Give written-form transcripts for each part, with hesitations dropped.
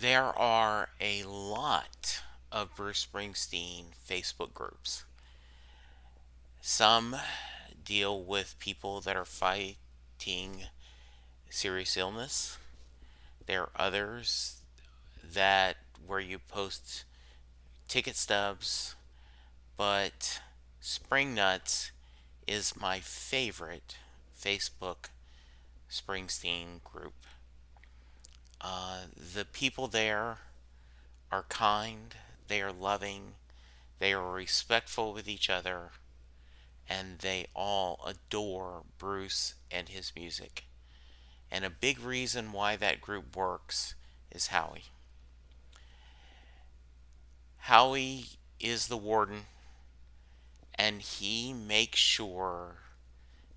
There are a lot of Bruce Springsteen Facebook groups. Some deal with people that are fighting serious illness. There are others that where you post ticket stubs, but Spring Nuts is my favorite Facebook Springsteen group. The people there are kind, they are loving, they are respectful with each other, and they all adore Bruce and his music. And a big reason why that group works is Howie. Howie is the warden, and he makes sure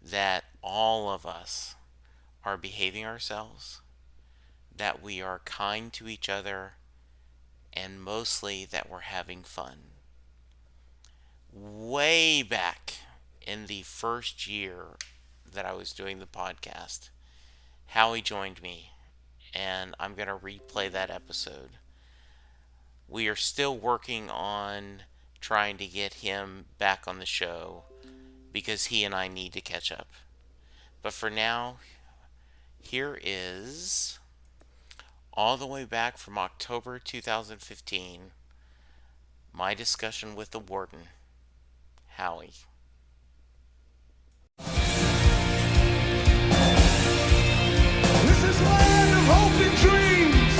that all of us are behaving ourselves, that we are kind to each other, and mostly that we're having fun. Way back in the first year that I was doing the podcast, Howie joined me, and I'm going to replay that episode. We are still working on trying to get him back on the show because he and I need to catch up. But for now, here is all the way back from October 2015 my discussion with the warden, Howie. This is land of hope and dreams.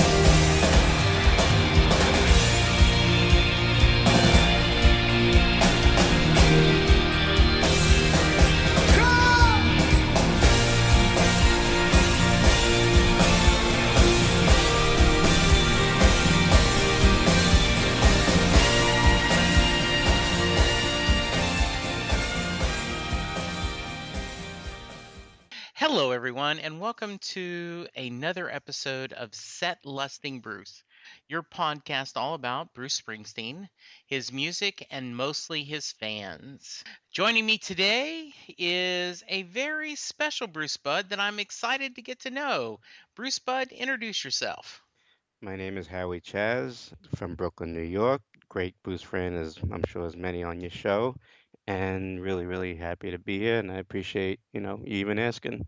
Come! Hello, everyone, and welcome to another episode of Set Lusting Bruce, your podcast all about Bruce Springsteen, his music, and mostly his fans. Joining me today is a very special Bruce Bud that I'm excited to get to know. Bruce Bud, introduce yourself. My name is Howie Chaz from Brooklyn, New York. Great Bruce fan, as I'm sure as many on your show, and really, really happy to be here. And I appreciate, you even asking.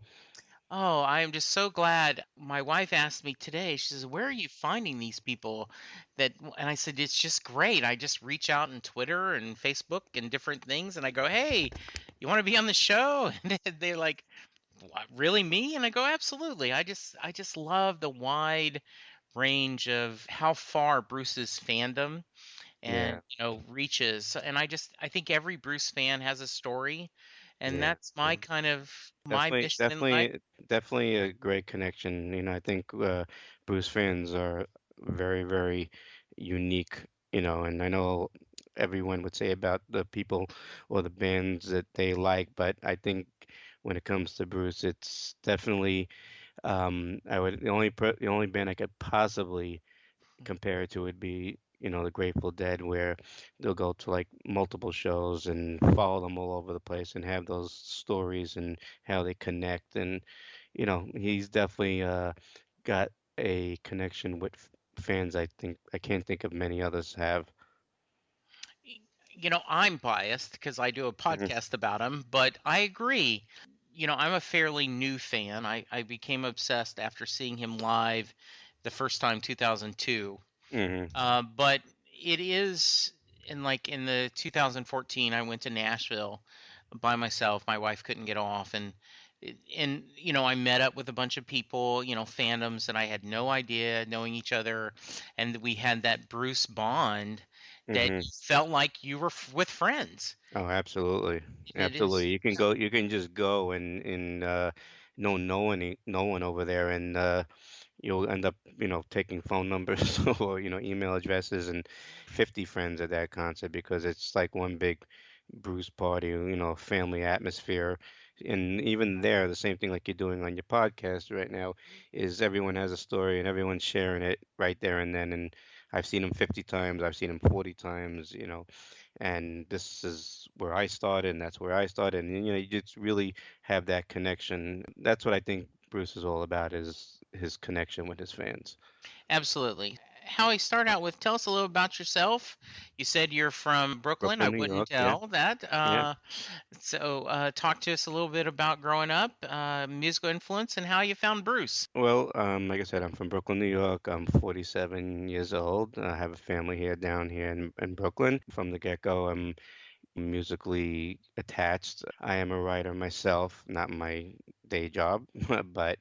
Oh, I am just so glad. My wife asked me today, she says, "Where are you finding these people that," and I said, "It's just great. I just reach out on Twitter and Facebook and different things and I go, "Hey, you want to be on the show?" And they're like, "What, really me?" And I go, "Absolutely. I just love the wide range of how far Bruce's fandom and Yeah, reaches. And I think every Bruce fan has a story, and yeah, that's my yeah. kind of my Definitely, mission in life. definitely, definitely a great connection. I think Bruce fans are very, very unique. And I know everyone would say about the people or the bands that they like, but I think when it comes to Bruce, it's definitely the only band I could possibly compare it to would be, the Grateful Dead, where they'll go to like multiple shows and follow them all over the place and have those stories and how they connect. And, he's definitely got a connection with fans I think I can't think of many others have. I'm biased because I do a Hmm. podcast about him, but I agree. I'm a fairly new fan. I became obsessed after seeing him live the first time, 2002. Hmm. But it is in the 2014, I went to Nashville by myself. My wife couldn't get off, and I met up with a bunch of people, fandoms that I had no idea knowing each other, and we had that Bruce bond that Hmm. you felt like you were with friends. Oh, absolutely. It is. Absolutely. You can just go and know no one over there, and you'll end up, taking phone numbers or, email addresses and 50 friends at that concert because it's like one big Bruce party, family atmosphere. And even there, the same thing like you're doing on your podcast right now is everyone has a story and everyone's sharing it right there and then. And I've seen him 50 times, I've seen him 40 times, and this is where I started and that's where I started. And, you just really have that connection. That's what I think Bruce is all about is his connection with his fans. Absolutely. Howie, start out with tell us a little about yourself. You said you're from Brooklyn. I Brooklyn, New wouldn't York. Yeah, tell that. yeah. Talk to us a little bit about growing up, musical influence, and how you found Bruce. Well, like I said, I'm from Brooklyn, New York. I'm 47 years old. I have a family here down here in Brooklyn. From the get-go, I'm musically attached. I am a writer myself, not my day job, but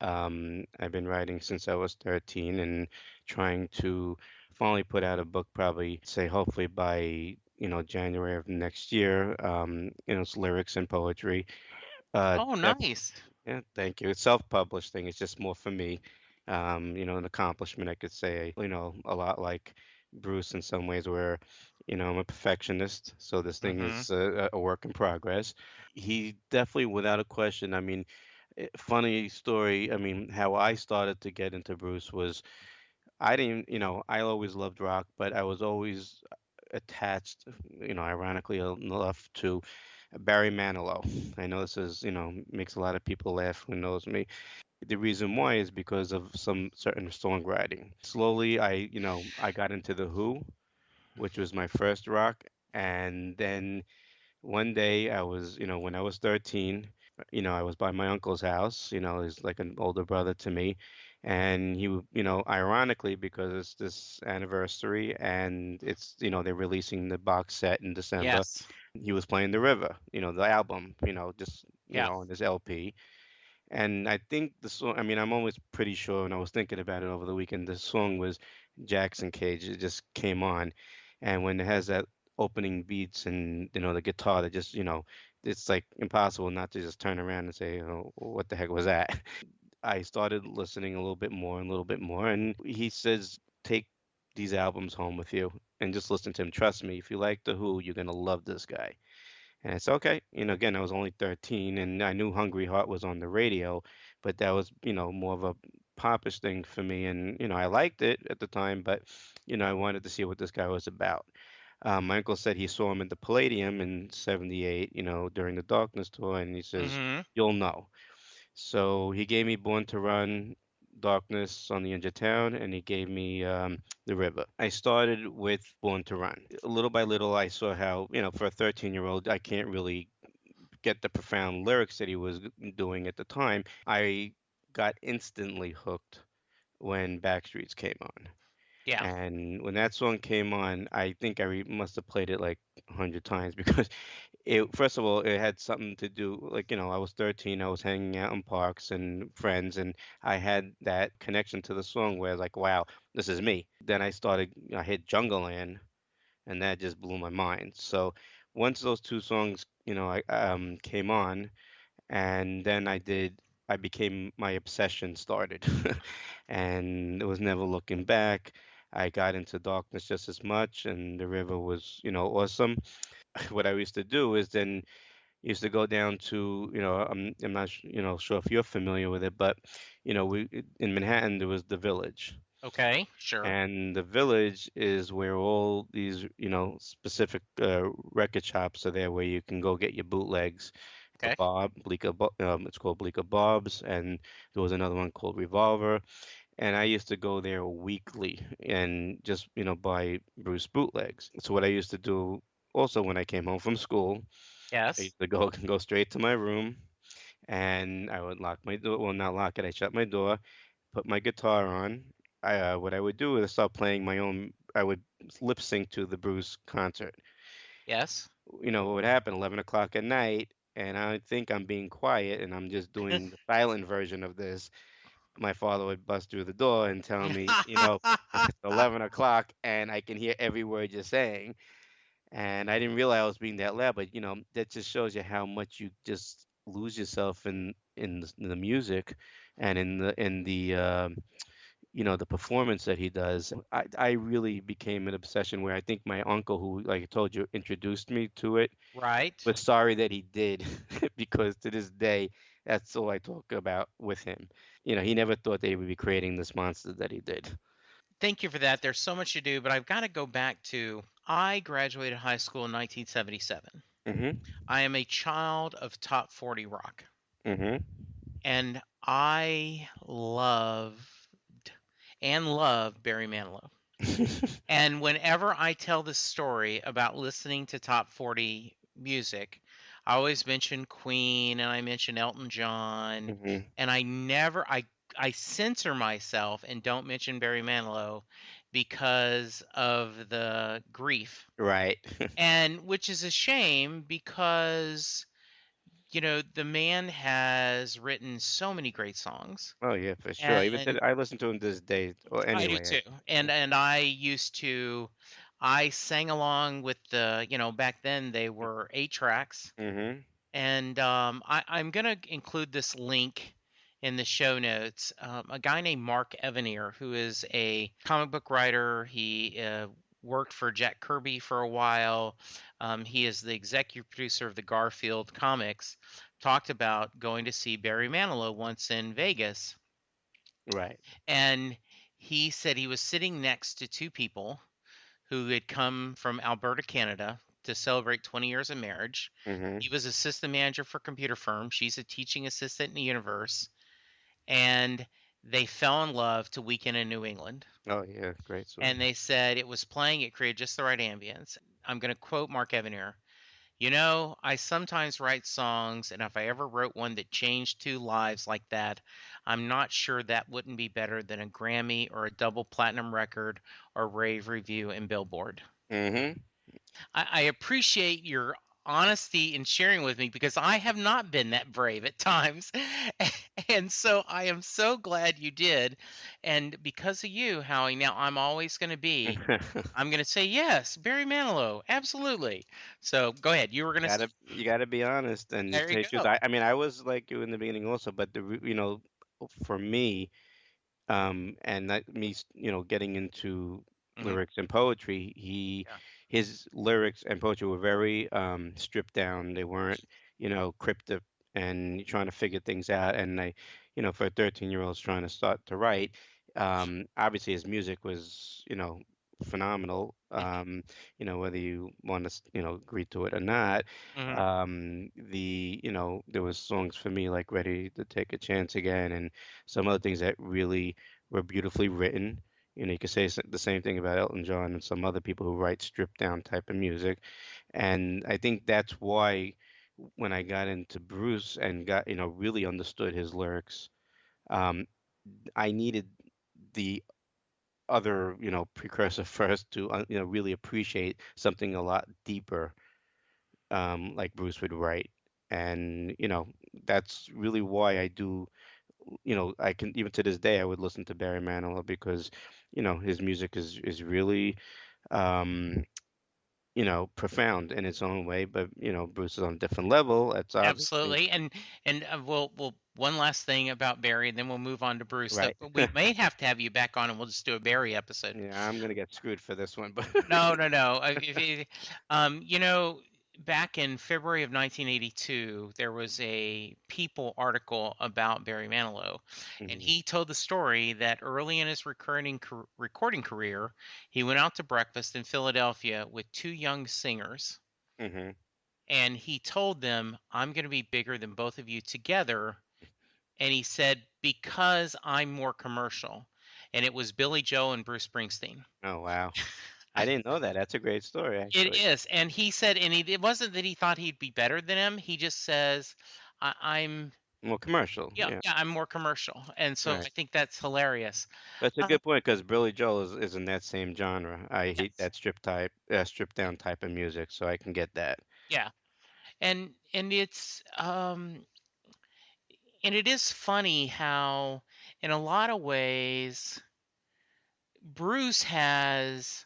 I've been writing since I was 13 and trying to finally put out a book, probably say hopefully by January of next year. It's lyrics and poetry. Oh, That's nice. Yeah, thank you. It's self-published thing. It's just more for me. An accomplishment, I could say, a lot like Bruce in some ways, where, I'm a perfectionist, so this thing Mm-hmm. is a work in progress. He definitely, without a question, I mean, funny story. I mean, how I started to get into Bruce was I didn't, I always loved rock, but I was always attached, ironically enough, to Barry Manilow. I know this is, makes a lot of people laugh who knows me. The reason why is because of some certain songwriting. Slowly, I got into The Who, which was my first rock, and then one day I was, when I was 13, I was by my uncle's house, he's like an older brother to me. And ironically, because it's this anniversary and it's, they're releasing the box set in December, Yes. he was playing The River, the album, just, Yeah. on his LP. And I think the song, I mean, I'm always pretty sure, and I was thinking about it over the weekend, the song was Jackson Cage. It just came on. And when it has that opening beats and, the guitar that just, it's like impossible not to just turn around and say, what the heck was that? I started listening a little bit more and a little bit more. And he says, take these albums home with you and just listen to him. Trust me, if you like The Who, you're going to love this guy. And it's okay. Again, I was only 13 and I knew Hungry Heart was on the radio, but that was, more of a popish thing for me. And, I liked it at the time, but, I wanted to see what this guy was about. My uncle said he saw him at the Palladium in 78, during the Darkness tour, and he says, Mm-hmm. you'll know. So he gave me Born to Run, Darkness on the Edge of Town, and he gave me The River. I started with Born to Run. Little by little, I saw how, for a 13-year-old, I can't really get the profound lyrics that he was doing at the time. I got instantly hooked when Backstreets came on. Yeah. And when that song came on, I think must have played it like 100 times because first of all, it had something to do, like, I was 13, I was hanging out in parks and friends, and I had that connection to the song where I was like, wow, this is me. Then I hit Jungle Land, and that just blew my mind. So once those two songs, I came on, and then I became my obsession started, and it was never looking back. I got into Darkness just as much, and The River was, awesome. What I used to do is then used to go down to, I'm not, sure if you're familiar with it, but, in Manhattan there was the Village. Okay. Sure. And the Village is where all these, specific record shops are there where you can go get your bootlegs. Okay. It's called Bleecker Bob's, and there was another one called Revolver. And I used to go there weekly and just, buy Bruce bootlegs. So what I used to do also when I came home from school, I Yes. used to go go straight to my room and I would lock my door. Well, not lock it. I shut my door, put my guitar on. What I would do is start playing my own. I would lip sync to the Bruce concert. Yes. What would happen? 11 o'clock at night, and I think I'm being quiet, and I'm just doing the silent version of this. My father would bust through the door and tell me, it's 11 o'clock, and I can hear every word you're saying. And I didn't realize I was being that loud, but that just shows you how much you just lose yourself in the music and in the performance that he does. I really became an obsession where I think my uncle, who, like I told you, introduced me to it, Right. was sorry that he did because to this day that's all I talk about with him. He never thought they would be creating this monster that he did. Thank you for that. There's so much to do, but I've got to go back to I graduated high school in 1977. Mhm. I am a child of top 40 rock, Mhm. and I loved and love Barry Manilow. And whenever I tell the story about listening to top 40 music, I always mention Queen and I mention Elton John, Hmm. and I censor myself and don't mention Barry Manilow because of the grief. Right. And which is a shame because the man has written so many great songs. Oh yeah, for sure. Even And I listen to him this day. Or I do anyway. too. And I sang along with back then they were 8 tracks. Hmm. And I'm going to include this link in the show notes. A guy named Mark Evanier, who is a comic book writer. He worked for Jack Kirby for a while. He is the executive producer of the Garfield comics. Talked about going to see Barry Manilow once in Vegas. Right. And he said he was sitting next to two people who had come from Alberta, Canada to celebrate 20 years of marriage. Hmm. He was assistant manager for a computer firm. She's a teaching assistant in the universe. And they fell in love to Weekend in New England. Oh yeah, great And song. they said it was playing, it created just the right ambience. I'm going to quote Mark Evanier. I sometimes write songs, and if I ever wrote one that changed two lives like that, I'm not sure that wouldn't be better than a Grammy or a double platinum record or rave review in Billboard. Hmm. I appreciate your honesty in sharing with me because I have not been that brave at times. And so I am so glad you did. And because of you, Howie, now I'm going to say yes, Barry Manilow, absolutely. So go ahead. You were going to say, You gotta be honest and there just you tell the truth. go. I mean, I was like you in the beginning also, but for me, and that me, getting into Hmm. lyrics and poetry, Yeah. his lyrics and poetry were very stripped down. They weren't, cryptic and trying to figure things out. And for a 13-year-old trying to start to write, obviously his music was, phenomenal. Whether you want to, agree to it or not. Hmm. There was songs for me like Ready to Take a Chance Again and some other things that really were beautifully written. You could say the same thing about Elton John and some other people who write stripped down type of music. And I think that's why when I got into Bruce and got, really understood his lyrics, um, I needed the other, precursor first to, really appreciate something a lot deeper, like Bruce would write. And, that's really why I do, I can even to this day I would listen to Barry Manilow because, his music is really profound in its own way, but Bruce is on a different level. That's obviously Absolutely. And we'll one last thing about Barry, and then we'll move on to Bruce. right. But we may have to have you back on, and we'll just do a Barry episode. Yeah, I'm gonna get screwed for this one, but No, no, no. Um, you know, back in February of 1982, there was a People article about Barry Manilow, and hmm. he told the story that early in his recording career, he went out to breakfast in Philadelphia with two young singers, Hmm. and he told them, "I'm going to be bigger than both of you together." And he said, "Because I'm more commercial." And it was Billy Joe and Bruce Springsteen. Oh wow, I didn't know that. That's a great story, It actually. is, and he said, and it wasn't that he thought he'd be better than him. He just says, I'm, More commercial, yeah, yeah, yeah, I'm more commercial, and so right. I think that's hilarious. That's a Uh, good point because Billy Joel is in that same genre. I hate yes, that stripped down type of music, so I can get that. yeah, and it is funny how, in a lot of ways, Bruce has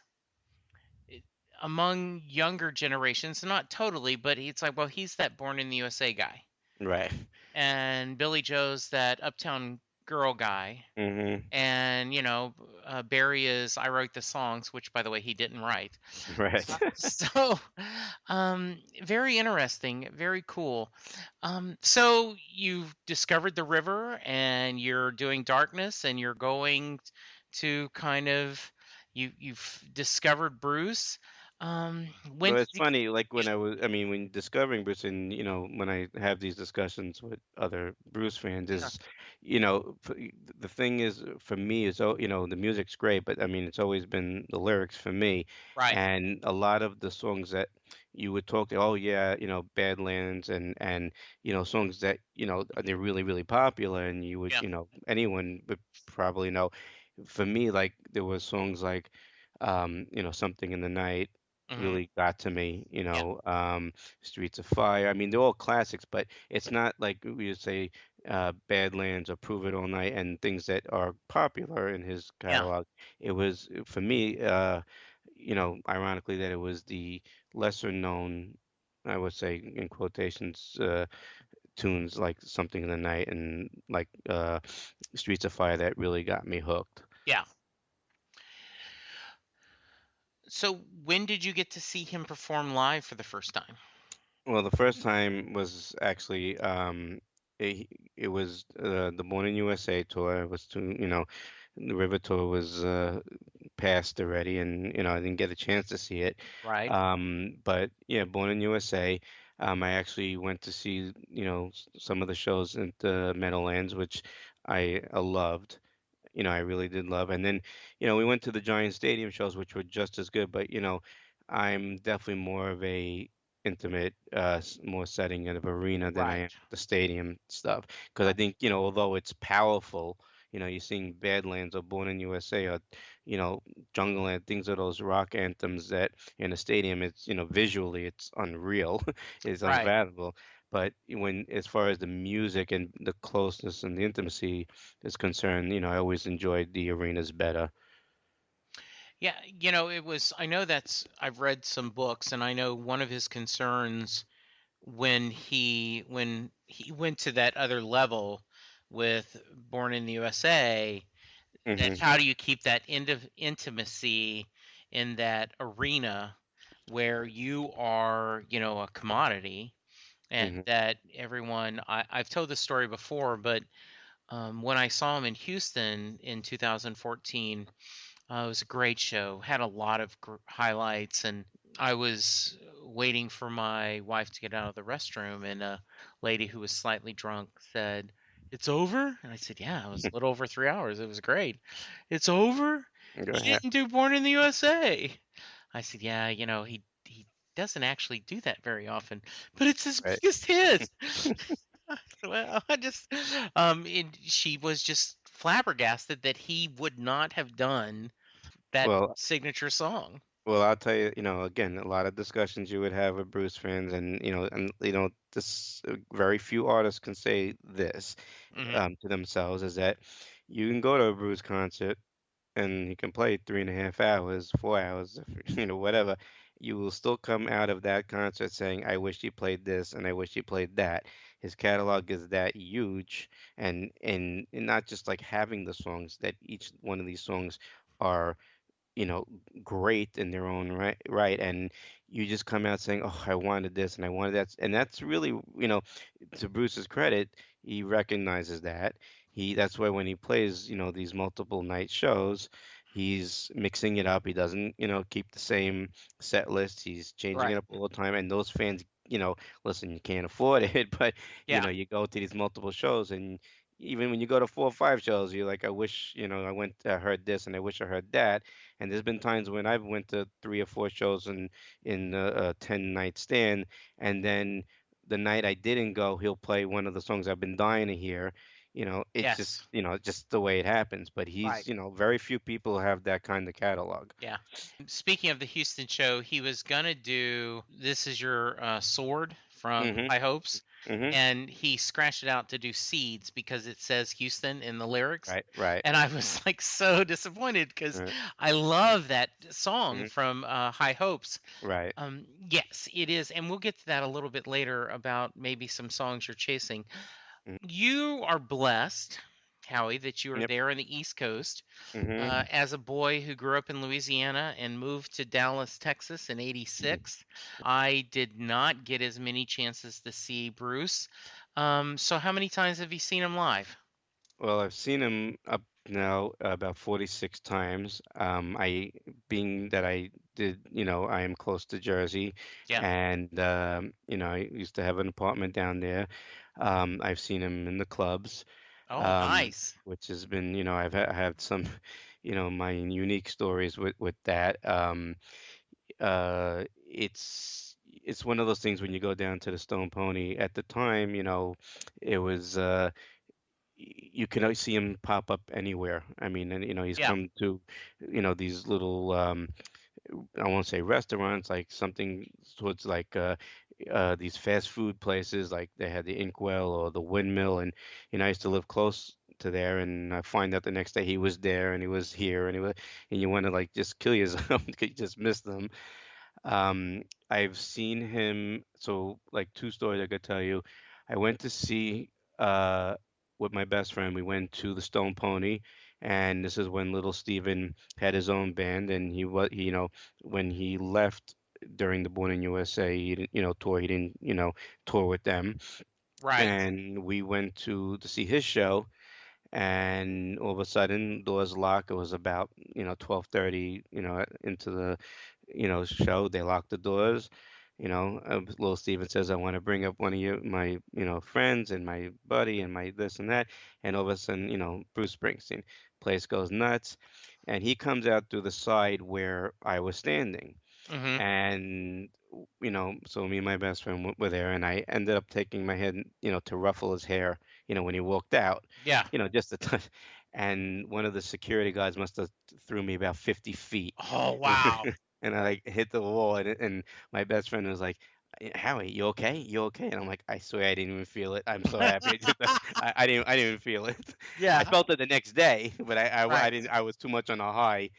among younger generations, not totally, but it's like, well, he's that born in the USA guy, Right. and Billy Joe's that uptown girl guy. Hmm. And Barry is I wrote the songs, which by the way he didn't write. Right. So very interesting, very cool. So you've discovered the river and you're doing darkness and you're going to kind of you've discovered Bruce. Um, when Well, did it's you get funny, like you when I mean, when discovering Bruce, and when I have these discussions with other Bruce fans, yeah, is, the thing is, for me, is, the music's great, but I mean, it's always been the lyrics for me, right. and a lot of the songs that you would talk to, oh yeah, Badlands, and songs that they're really really popular, and you would, Yeah. anyone would probably know. For me, like there was songs like, Something in the Night Hmm. really got to me, Yeah. Streets of Fire. I mean, they're all classics, but it's not like we would say Badlands or Prove It All Night and things that are popular in his Yeah. catalog. It was, for me, ironically, that it was the lesser known, I would say, in quotations, tunes like Something in the Night and like Streets of Fire that really got me hooked. Yeah. So when did you get to see him perform live for the first time? Well, the first time was actually it, it was the Born in USA tour. It was the River tour was passed already, and I didn't get a chance to see it. Right. But yeah, Born in USA. I actually went to see some of the shows at the Meadowlands, which I loved. I really did love. And then, we went to the Giant Stadium shows, which were just as good. But, I'm definitely more of a intimate, more setting of arena than I Right. am the stadium stuff. Because I Right. think, although it's powerful, you're seeing Badlands or Born in USA or, you know, Jungleland, things are those rock anthems that in a stadium, it's, visually, it's unreal. It's Right. unfathomable. But when, as far as the music and the closeness and the intimacy, is concerned, I always enjoyed the arenas better. Yeah, it was I know I've read some books and I know one of his concerns when he went to that other level with Born in the USA, that Hmm. how do you keep that intimacy in that arena where you are, a commodity, and Hmm. that I've told this story before, but when I saw him in Houston in 2014, it was a great show. Had a lot of highlights, and I was waiting for my wife to get out of the restroom, and a lady who was slightly drunk said, "It's over?" And I said, "Yeah, it was a little over 3 hours. It was great." "It's over? Go You ahead. didn't do Born in the USA?" I said, "Yeah, he doesn't actually do that very often, but it's his Right. biggest hit." Well, and she was just flabbergasted that he would not have done that Well, signature song. I'll tell you, again, a lot of discussions you would have with Bruce fans, and this very few artists can say this Mhm. to themselves is that you can go to a Bruce concert and he can play 3.5 hours, 4 hours, whatever, you will still come out of that concert saying, I wish he played this and I wish he played that. His catalog is that huge, and not just like having the songs, that each one of these songs are you know, great in their own right. And you just come out saying, "Oh, I wanted this and I wanted that." And that's really, to Bruce's credit, he recognizes that. That's why when he plays, these multiple night shows, he's mixing it up. He doesn't, keep the same set list. He's changing it Right. up all the time. And those fans, listen, you can't afford it, but Yeah. you go to these multiple shows, and even when you go to 4 or 5 shows, you're like, I wish, I went, heard this, and I wish I heard that. And there's been times when I've went to 3 or 4 shows in a 10 night stand, and then the night I didn't go, he'll play one of the songs I've been dying to hear. It's just Yes. just the way it happens. But Right. he's very few people have that kind of catalog. Yeah. Speaking of the Houston show, he was gonna do "This Is Your Sword" from Hmm. High Hopes, Hmm. and he scratched it out to do "Seeds" because it says Houston in the lyrics, Right. Right. and I was like so disappointed because Right. I love that song Hmm. from High Hopes. Right. Yes, it is, and we'll get to that a little bit later about maybe some songs you're chasing. Hmm. You are blessed, Howie, that you are Yep. there on the East Coast. Hmm. As a boy who grew up in Louisiana and moved to Dallas, Texas in '86, I did not get as many chances to see Bruce. So, how many times have you seen him live? Well, I've seen him up now about 46 times. Being that I did, I am close to Jersey, Yeah. and I used to have an apartment down there. I've seen him in the clubs, Oh, um, nice. which has been, I have some, my unique stories with that. It's one of those things when you go down to the Stone Pony. At the time, it was. You can always see him pop up anywhere. I mean, and he's Yeah. come to, these little I won't say restaurants, like something towards like these fast food places, like they had the Inkwell or the Windmill, and I used to live close to there, and I find out the next day he was there and he was here and and you want to like just kill yourself because you just missed them. I've seen him, so like two stories I could tell you. I went to see uh with my best friend, we went to the Stone Pony, and this is when little Steven had his own band, and when he left during the Born in USA, he didn't, tour, he didn't, tour with them. Right. And we went to see his show, and all of a sudden doors locked. It was about 12:30 into the show. They locked the doors. Little Steven says, I want to bring up one of my friends and my buddy and my this and that. And all of a sudden, Bruce Springsteen. Place goes nuts, and he comes out through the side where I was standing. Mm-hmm. And so me and my best friend were there, and I ended up taking my head, to ruffle his hair, when he walked out, Yeah. just a touch. And one of the security guards must have threw me about 50 feet, Oh, wow. and I like hit the wall, and my best friend was like, Howie, you okay? You okay? And I'm like, I swear I didn't even feel it. I'm so happy. I didn't even feel it. I Yeah. felt it the next day, but I Right. didn't. I was too much on a high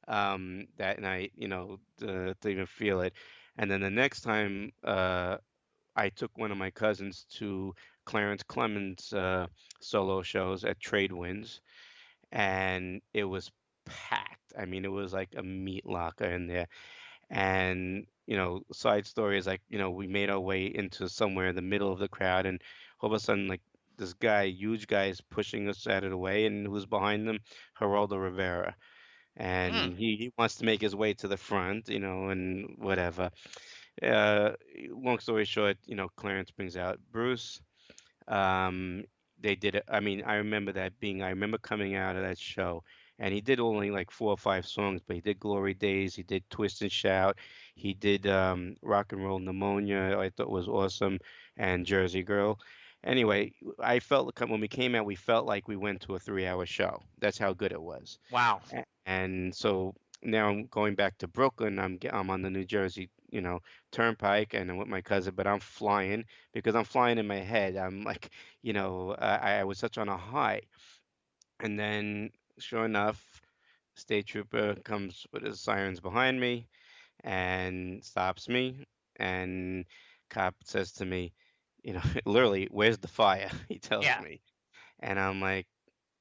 that night, to even feel it. And then the next time, I took one of my cousins to Clarence Clemens' solo shows at Trade Winds, and it was packed. I mean, it was like a meat locker in there. And, side story is like, we made our way into somewhere in the middle of the crowd, and all of a sudden, like, this guy, huge guy, is pushing us out of the way, and who's behind them? Geraldo Rivera, Mm. and he wants to make his way to the front, and whatever. Long story short, Clarence brings out Bruce. Um, they did it. I mean, I remember coming out of that show, and he did only like four or five songs, but he did Glory Days, he did Twist and Shout, he did Rock and Roll Pneumonia, I thought was awesome, and Jersey Girl. Anyway, I felt like when we came out, we felt like we went to a 3-hour show. That's how good it was. Wow. And so now I'm going back to Brooklyn. I'm on the New Jersey, Turnpike, and I'm with my cousin, but I'm flying because I'm flying in my head. I'm like, I was such on a high. And then, sure enough, state trooper comes with his sirens behind me and stops me. And cop says to me, literally, where's the fire? He tells Yeah. me. And I'm like,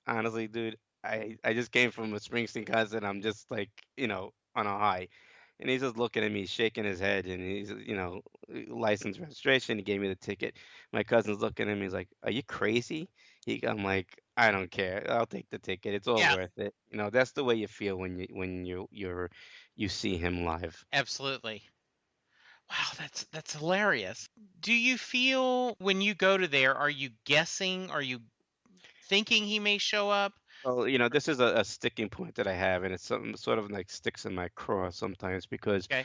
honestly, dude, I just came from a Springsteen concert. I'm just like, on a high. And he's just looking at me, shaking his head, and he's, license registration. He gave me the ticket. My cousin's looking at me. He's like, "Are you crazy?" I'm like, "I don't care. I'll take the ticket. It's all Yeah. worth it." That's the way you feel when you see him live. Absolutely. Wow, that's hilarious. Do you feel when you go to there, are you guessing? Are you thinking he may show up? Well, this is a sticking point that I have, and it's something sort of like sticks in my craw sometimes because Okay.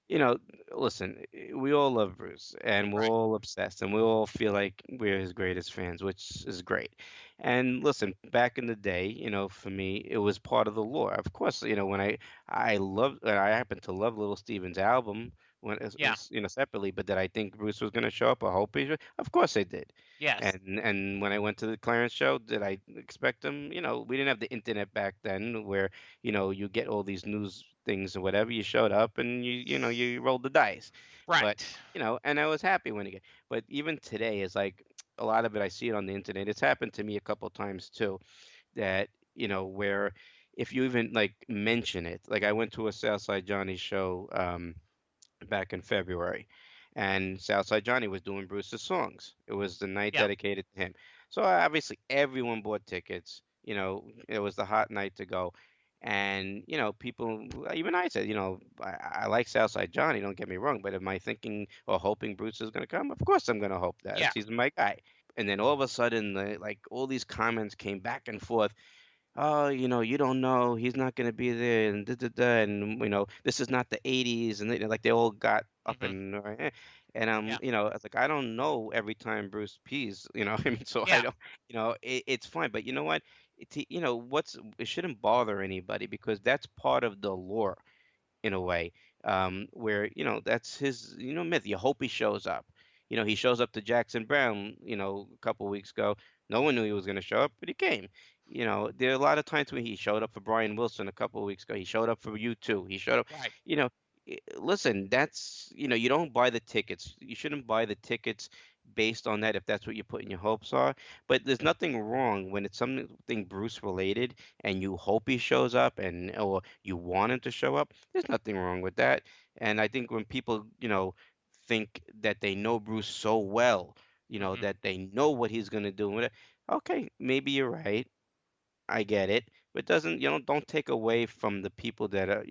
you know, listen, we all love Bruce and we're Right. all obsessed and we all feel like we're his greatest fans, which is great. And listen, back in the day, for me, it was part of the lore. Of course, when I happen to love Little Steven's album Yeah. separately, but did I think Bruce was going to show up? I hope he should. Of course I did. Yes. And when I went to the Clarence show, did I expect him? We didn't have the internet back then where you get all these news things or whatever. You showed up and you rolled the dice. But Right. and I was happy when he get. But even today, it's like a lot of it. I see it on the internet. It's happened to me a couple times too. That where if you even like mention it, like I went to a Southside Johnny show back in February, and Southside Johnny was doing Bruce's songs. It was the night Yeah. dedicated to him. So obviously everyone bought tickets. You know, it was the hot night to go. And, people, even I said, I like Southside Johnny, don't get me wrong, but am I thinking or hoping Bruce is going to come? Of course I'm going to hope that. Yeah. He's my guy. And then all of a sudden, like all these comments came back and forth. Oh, you don't know, he's not going to be there, and da, da, da, and this is not the 80s, and like they all got up Hmm. and and Yeah. it's like I don't know every time Bruce pees, I mean, so I Yeah. don't, it's fine, but you know what, it shouldn't bother anybody because that's part of the lore in a way, where that's his myth. You hope he shows up. He shows up to Jackson Brown, a couple weeks ago. No one knew he was going to show up, but he came. There are a lot of times when he showed up for Brian Wilson a couple of weeks ago. He showed up for you too. He showed up. Right. You know, listen, that's you don't buy the tickets. You shouldn't buy the tickets based on that if that's what you're putting your hopes are. But there's nothing wrong when it's something Bruce related and you hope he shows up and or you want him to show up. There's nothing wrong with that. And I think when people, think that they know Bruce so well, Hmm. that they know what he's going to do, okay, maybe you're right. I get it, but doesn't don't take away from the people that are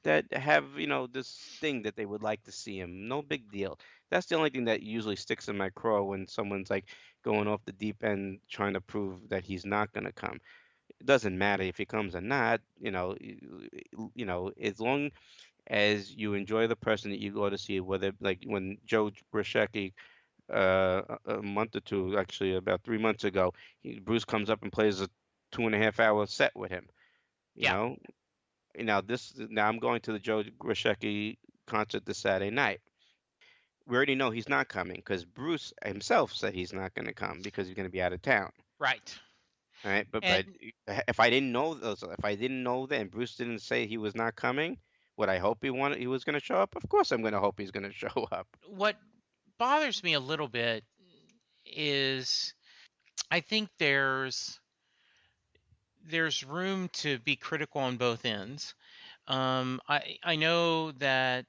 that have this thing that they would like to see him. No big deal. That's the only thing that usually sticks in my craw when someone's like going off the deep end trying to prove that he's not going to come. It doesn't matter if he comes or not. As long as you enjoy the person that you go to see, whether like when Joe Brishecki a month or two, actually about 3 months ago, Bruce comes up and plays a 2.5 hour set with him. You Yeah. know, now I'm going to the Joe Grishecki concert this Saturday night. We already know he's not coming because Bruce himself said he's not going to come because he's going to be out of town. Right. All right, but And if I didn't know that and Bruce didn't say he was not coming, would I hope he was going to show up? Of course, I'm going to hope he's going to show up. what bothers me a little bit is I think there's room to be critical on both ends. I know that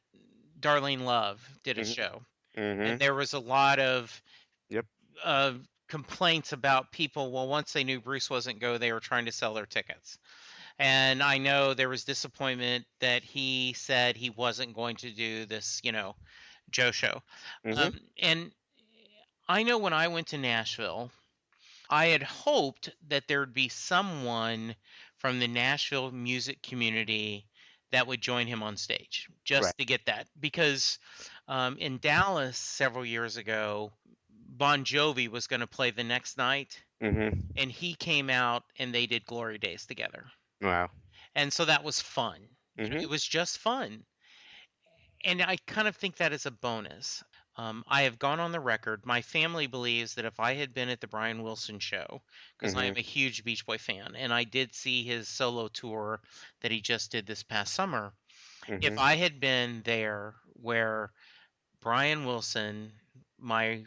Darlene Love did a Hmm. show, and Hmm. there was a lot Yep. of complaints about people. Well, once they knew Bruce wasn't go, they were trying to sell their tickets. And I know there was disappointment that he said he wasn't going to do this, Joe show. Hmm. And I know when I went to Nashville, I had hoped that there'd be someone from the Nashville music community that would join him on stage Right. just to get that. Because in Dallas several years ago, Bon Jovi was going to play the next night, Hmm. and he came out and they did Glory Days together. Wow. And so that was fun. Hmm. It was just fun. And I kind of think that is a bonus. I have gone on the record. My family believes that if I had been at the Brian Wilson show, because I am Hmm. a huge Beach Boy fan, and I did see his solo tour that he just did this past summer, if Hmm. I had been there where Brian Wilson, my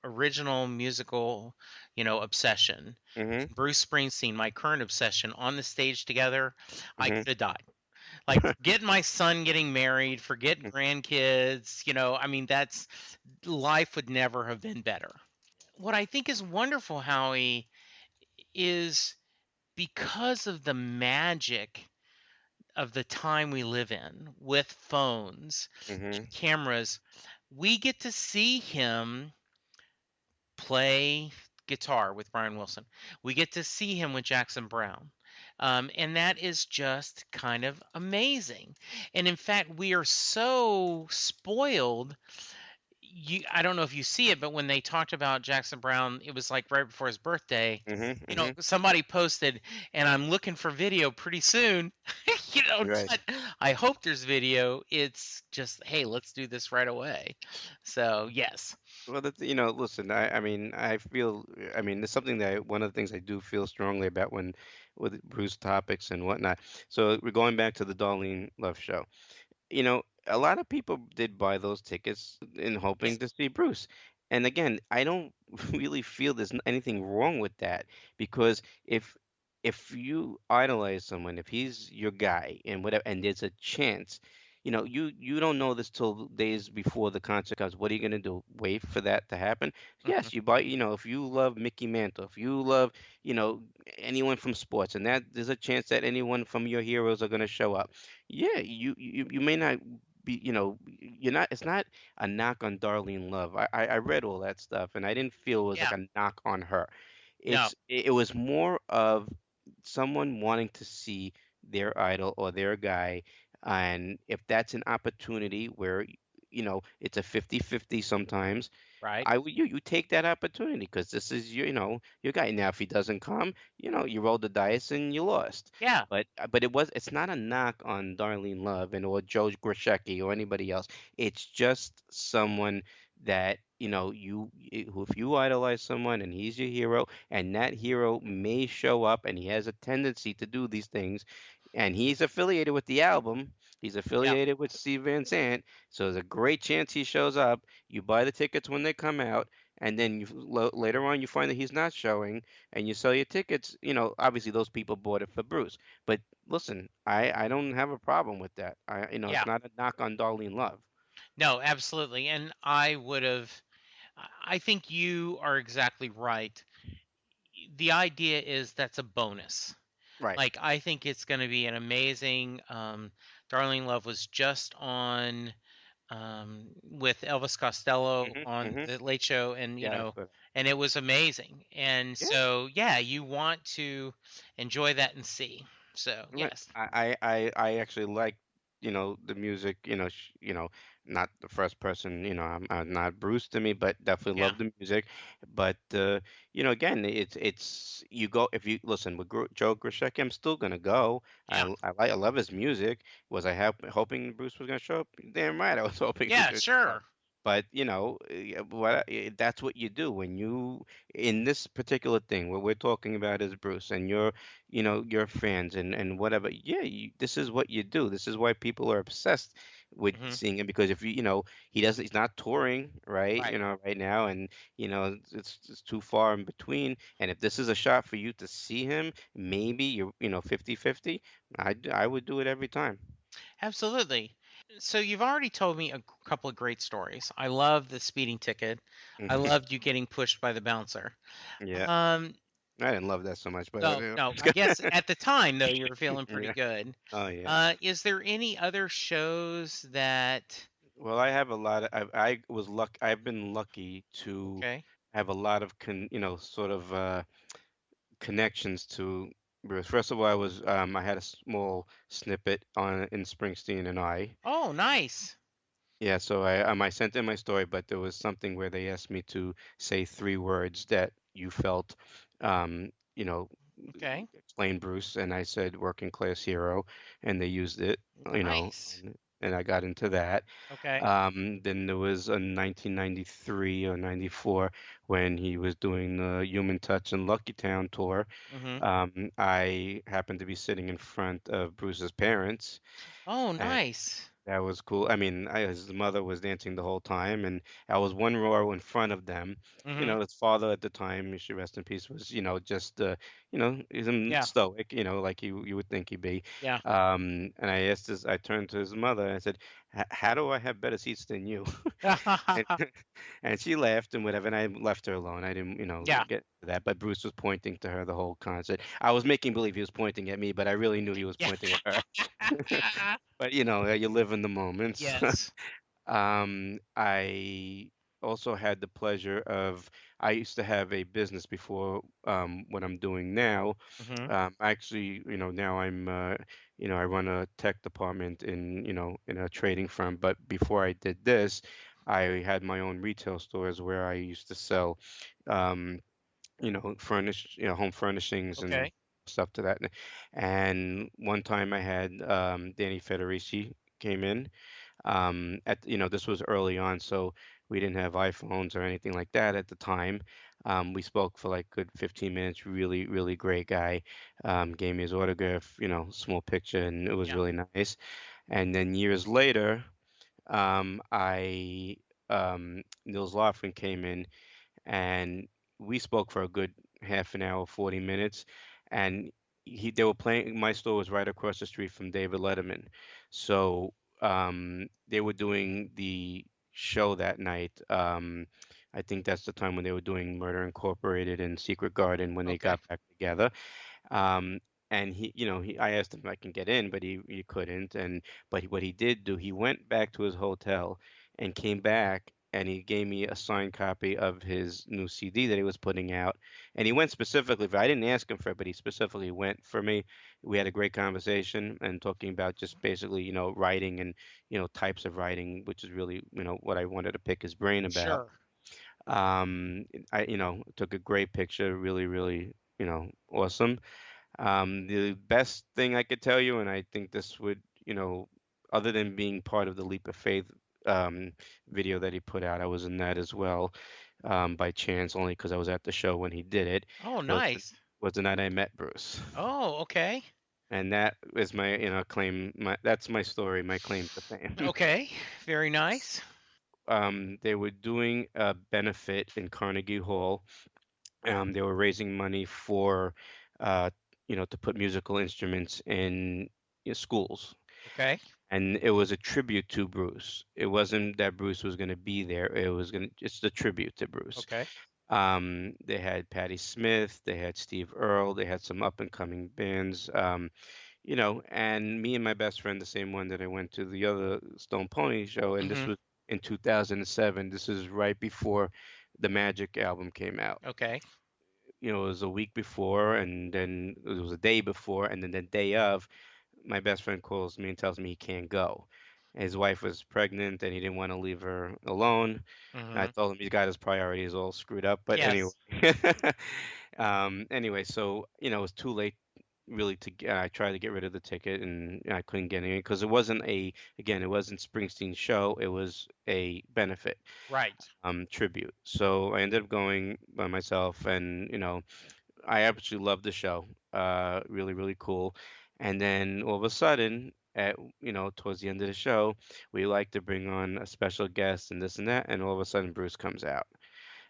original musical, obsession, Hmm. and Bruce Springsteen, my current obsession, on the stage together, I Hmm. could have died. Like, forget my son getting married, forget grandkids, I mean, that's life would never have been better. What I think is wonderful, Howie, is because of the magic of the time we live in with phones Hmm. and cameras, we get to see him play guitar with Brian Wilson. We get to see him with Jackson Brown. And that is just kind of amazing. And in fact, we are so spoiled. I don't know if you see it, but when they talked about Jackson Brown, it was like right before his birthday. Hmm. Hmm. Somebody posted, and I'm looking for video pretty soon. Right. Not, I hope there's video. It's just, hey, let's do this right away. So yes. Well, listen, I mean, I mean, it's something that one of the things I do feel strongly about when with Bruce topics and whatnot. So we're going back to the Darlene Love show. A lot of people did buy those tickets in Yeah. hoping to see Bruce. And again, I don't really feel there's anything wrong with that because if you idolize someone, if he's your guy and whatever, and there's a chance. you don't know this till days before the concert comes. What are you gonna do? Wait for that to happen? Mhm. Yes, you buy. If you love Mickey Mantle, if you love, you know, anyone from sports, and that there's a chance that anyone from your heroes are gonna show up. Yeah, you may not be, you're not. It's not a knock on Darlene Love. I read all that stuff, and I didn't feel it was like Yeah. a knock on her. No. It was more of someone wanting to see their idol or their guy, and if that's an opportunity where it's a 50-50 sometimes, Right. you take that opportunity because this is your guy. Now if he doesn't come, you roll the dice and you lost. Yeah. But it's not a knock on Darlene Love and or Joe Grishecki or anybody else. It's just someone that who, if you idolize someone and he's your hero, and that hero may show up and he has a tendency to do these things, and he's affiliated with the album, he's Yeah. affiliated with Steve Van Sant, so there's a great chance he shows up. You buy the tickets when they come out, and then later on you find that he's not showing, and you sell your tickets. Obviously those people bought it for Bruce. But listen, I don't have a problem with that. It's Yeah. not a knock on Darlene Love. No, absolutely. And I would have I think you are exactly right. The idea is that's a bonus. Right. Like, I think it's going to be an amazing. Darlene Love was just on with Elvis Costello Mhm. on Mhm. the Late Show, and Yeah. But and it was amazing. And yeah. so, yeah, you want to enjoy that and see. So, Right. yes, I actually like, the music, not the first person, I'm not Bruce to me, but definitely yeah, love the music. But again, it's you go if you listen with Joe Grishecki, I'm still gonna go. yeah, I love his music. Was I hoping Bruce was gonna show up? Damn right, I was hoping he was yeah, gonna show up. sure, But that's what you do when you in this particular thing. What we're talking about is Bruce, and your fans and whatever. Yeah, this is what you do. This is why people are obsessed with hmm, seeing him because if he's not touring, right? right. Right now, and it's too far in between. And if this is a shot for you to see him, maybe you're 50-50. I would do it every time. Absolutely. So you've already told me a couple of great stories. I love the speeding ticket. I loved you getting pushed by the bouncer. Yeah, Um, I didn't love that so much, but no, no, I guess at the time though you were feeling pretty yeah. good. Oh yeah. Is there any other shows that? Well, I have a lot of. I was luck. I've been lucky to Okay. have a lot of sort of connections to Bruce. First of all, I had a small snippet on in Springsteen and I. Oh, nice. Yeah, so I sent in my story, but there was something where they asked me to say 3 words that you felt, um, you know, Okay. explain Bruce, and I said working class hero, and they used it, Nice. and I got into that. Okay. Then there was a 1993 or 94 when he was doing the Human Touch and Lucky Town tour. Mhm. I happened to be sitting in front of Bruce's parents, Oh, and nice. that was cool. I mean, his mother was dancing the whole time, and I was one row in front of them. Mhm. His father at the time, he should rest in peace, was, just, he's Yeah. stoic, like you would think he'd be. Yeah. And I turned to his mother and I said, How do I have better seats than you?" And, and she laughed and whatever, and I left her alone. I didn't, Yeah. get to that. But Bruce was pointing to her the whole concert. I was making believe he was pointing at me, but I really knew he was Yeah. pointing at her. But you live in the moments. Yes. I also had the pleasure of I used to have a business before what I'm doing now. Mhm. Actually, now I run a tech department in a trading firm. But before I did this, I had my own retail stores where I used to sell, um, home furnishings and Okay. stuff to that. And one time I had Danny Federici came in this was early on, so we didn't have iPhones or anything like that at the time. We spoke for like good 15 minutes. Really, really great guy. Gave me his autograph, small picture, and it was Yeah. really nice. And then years later, I Nils Lofgren came in, and we spoke for a good half an hour, 40 minutes, and they were playing. My store was right across the street from David Letterman, so they were doing the show that night. I think that's the time when they were doing Murder Incorporated and Secret Garden when they Okay. got back together. Um, and I asked him if I can get in, but he couldn't. What he did do, he went back to his hotel and came back and he gave me a signed copy of his new CD that he was putting out. And he went specifically I didn't ask him for it, but he specifically went for me. We had a great conversation and talking about just basically, writing and, types of writing, which is really, what I wanted to pick his brain about. Sure. I, took a great picture, really, really, awesome. The best thing I could tell you, and I think this would, other than being part of the Leap of Faith um, video that he put out, I was in that as well, by chance, only because I was at the show when he did it, Oh, was nice. was the night I met Bruce. Oh, okay. And that is my, claim, that's my story, my claim to fame. Okay. Very nice. They were doing a benefit in Carnegie Hall. They were raising money for, uh, to put musical instruments in, schools. Okay. And it was a tribute to Bruce. It wasn't that Bruce was going to be there. It's a tribute to Bruce. Okay. They had Patti Smith, they had Steve Earle, they had some up and coming bands. And me and my best friend, the same one that I went to the other Stone Pony show, and this Mhm. was in 2007. This is right before the Magic album came out. Okay. It was a week before, and then it was a day before, and then the day of, my best friend calls me and tells me he can't go. His wife was pregnant, and he didn't want to leave her alone. I Mhm. told him he's got his priorities all screwed up, but anyway. Yes. Anyway, so it was too late really I tried to get rid of the ticket, and I couldn't get any because it wasn't Springsteen's show. It was a benefit Right. tribute. So I ended up going by myself, and I absolutely loved the show. Really, really cool. And then all of a sudden, towards the end of the show, we like to bring on a special guest and this and that, and all of a sudden Bruce comes out,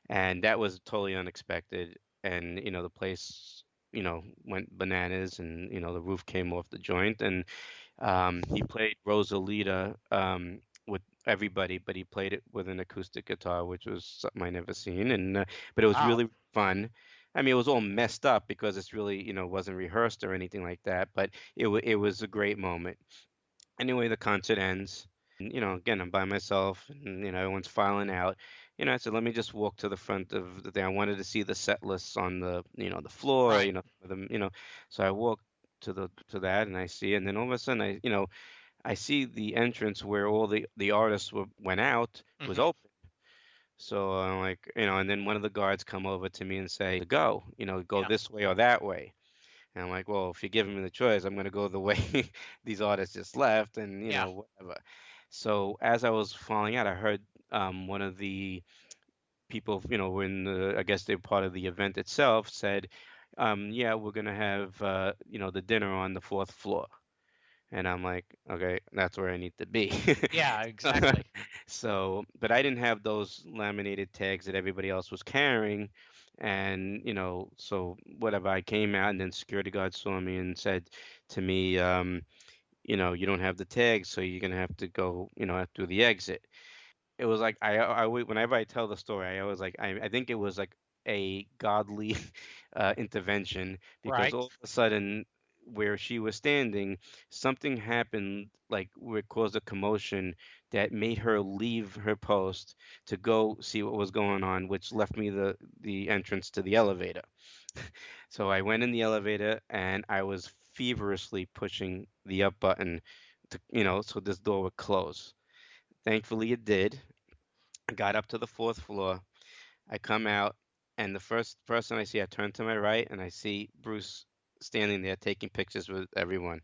and that was totally unexpected. And the place, went bananas, and the roof came off the joint, and he played Rosalita with everybody, but he played it with an acoustic guitar, which was something I never seen. And but it was Wow. really fun. I mean, it was all messed up because it's really, wasn't rehearsed or anything like that. But it was a great moment. Anyway, the concert ends, and again, I'm by myself, and everyone's filing out. I said, let me just walk to the front of the thing. I wanted to see the set lists on the floor, Right. So I walked to that, and I see it, and then all of a sudden I see the entrance where all the artists went out was Mhm. open. So I'm like, and then one of the guards come over to me and say, go, go Yeah. this way or that way. And I'm like, well, if you're giving me the choice, I'm gonna go the way these artists just left, and Yeah. whatever. So as I was falling out, I heard one of the people, when I guess they're part of the event itself, said, yeah, we're gonna have the dinner on the fourth floor. And I'm like, okay, that's where I need to be. Yeah, exactly. So, but I didn't have those laminated tags that everybody else was carrying. And, so whatever, I came out, and then security guard saw me and said to me, you don't have the tags, so you're gonna have to go, through the exit. It was like whenever I tell the story, I always like I think it was like a godly intervention, because Right. all of a sudden where she was standing, something happened like where it caused a commotion that made her leave her post to go see what was going on, which left me the entrance to the elevator. So I went in the elevator, and I was feverishly pushing the up button to, so this door would close. Thankfully it did. I got up to the fourth floor. I come out, and the first person I see, I turn to my right, and I see Bruce standing there taking pictures with everyone.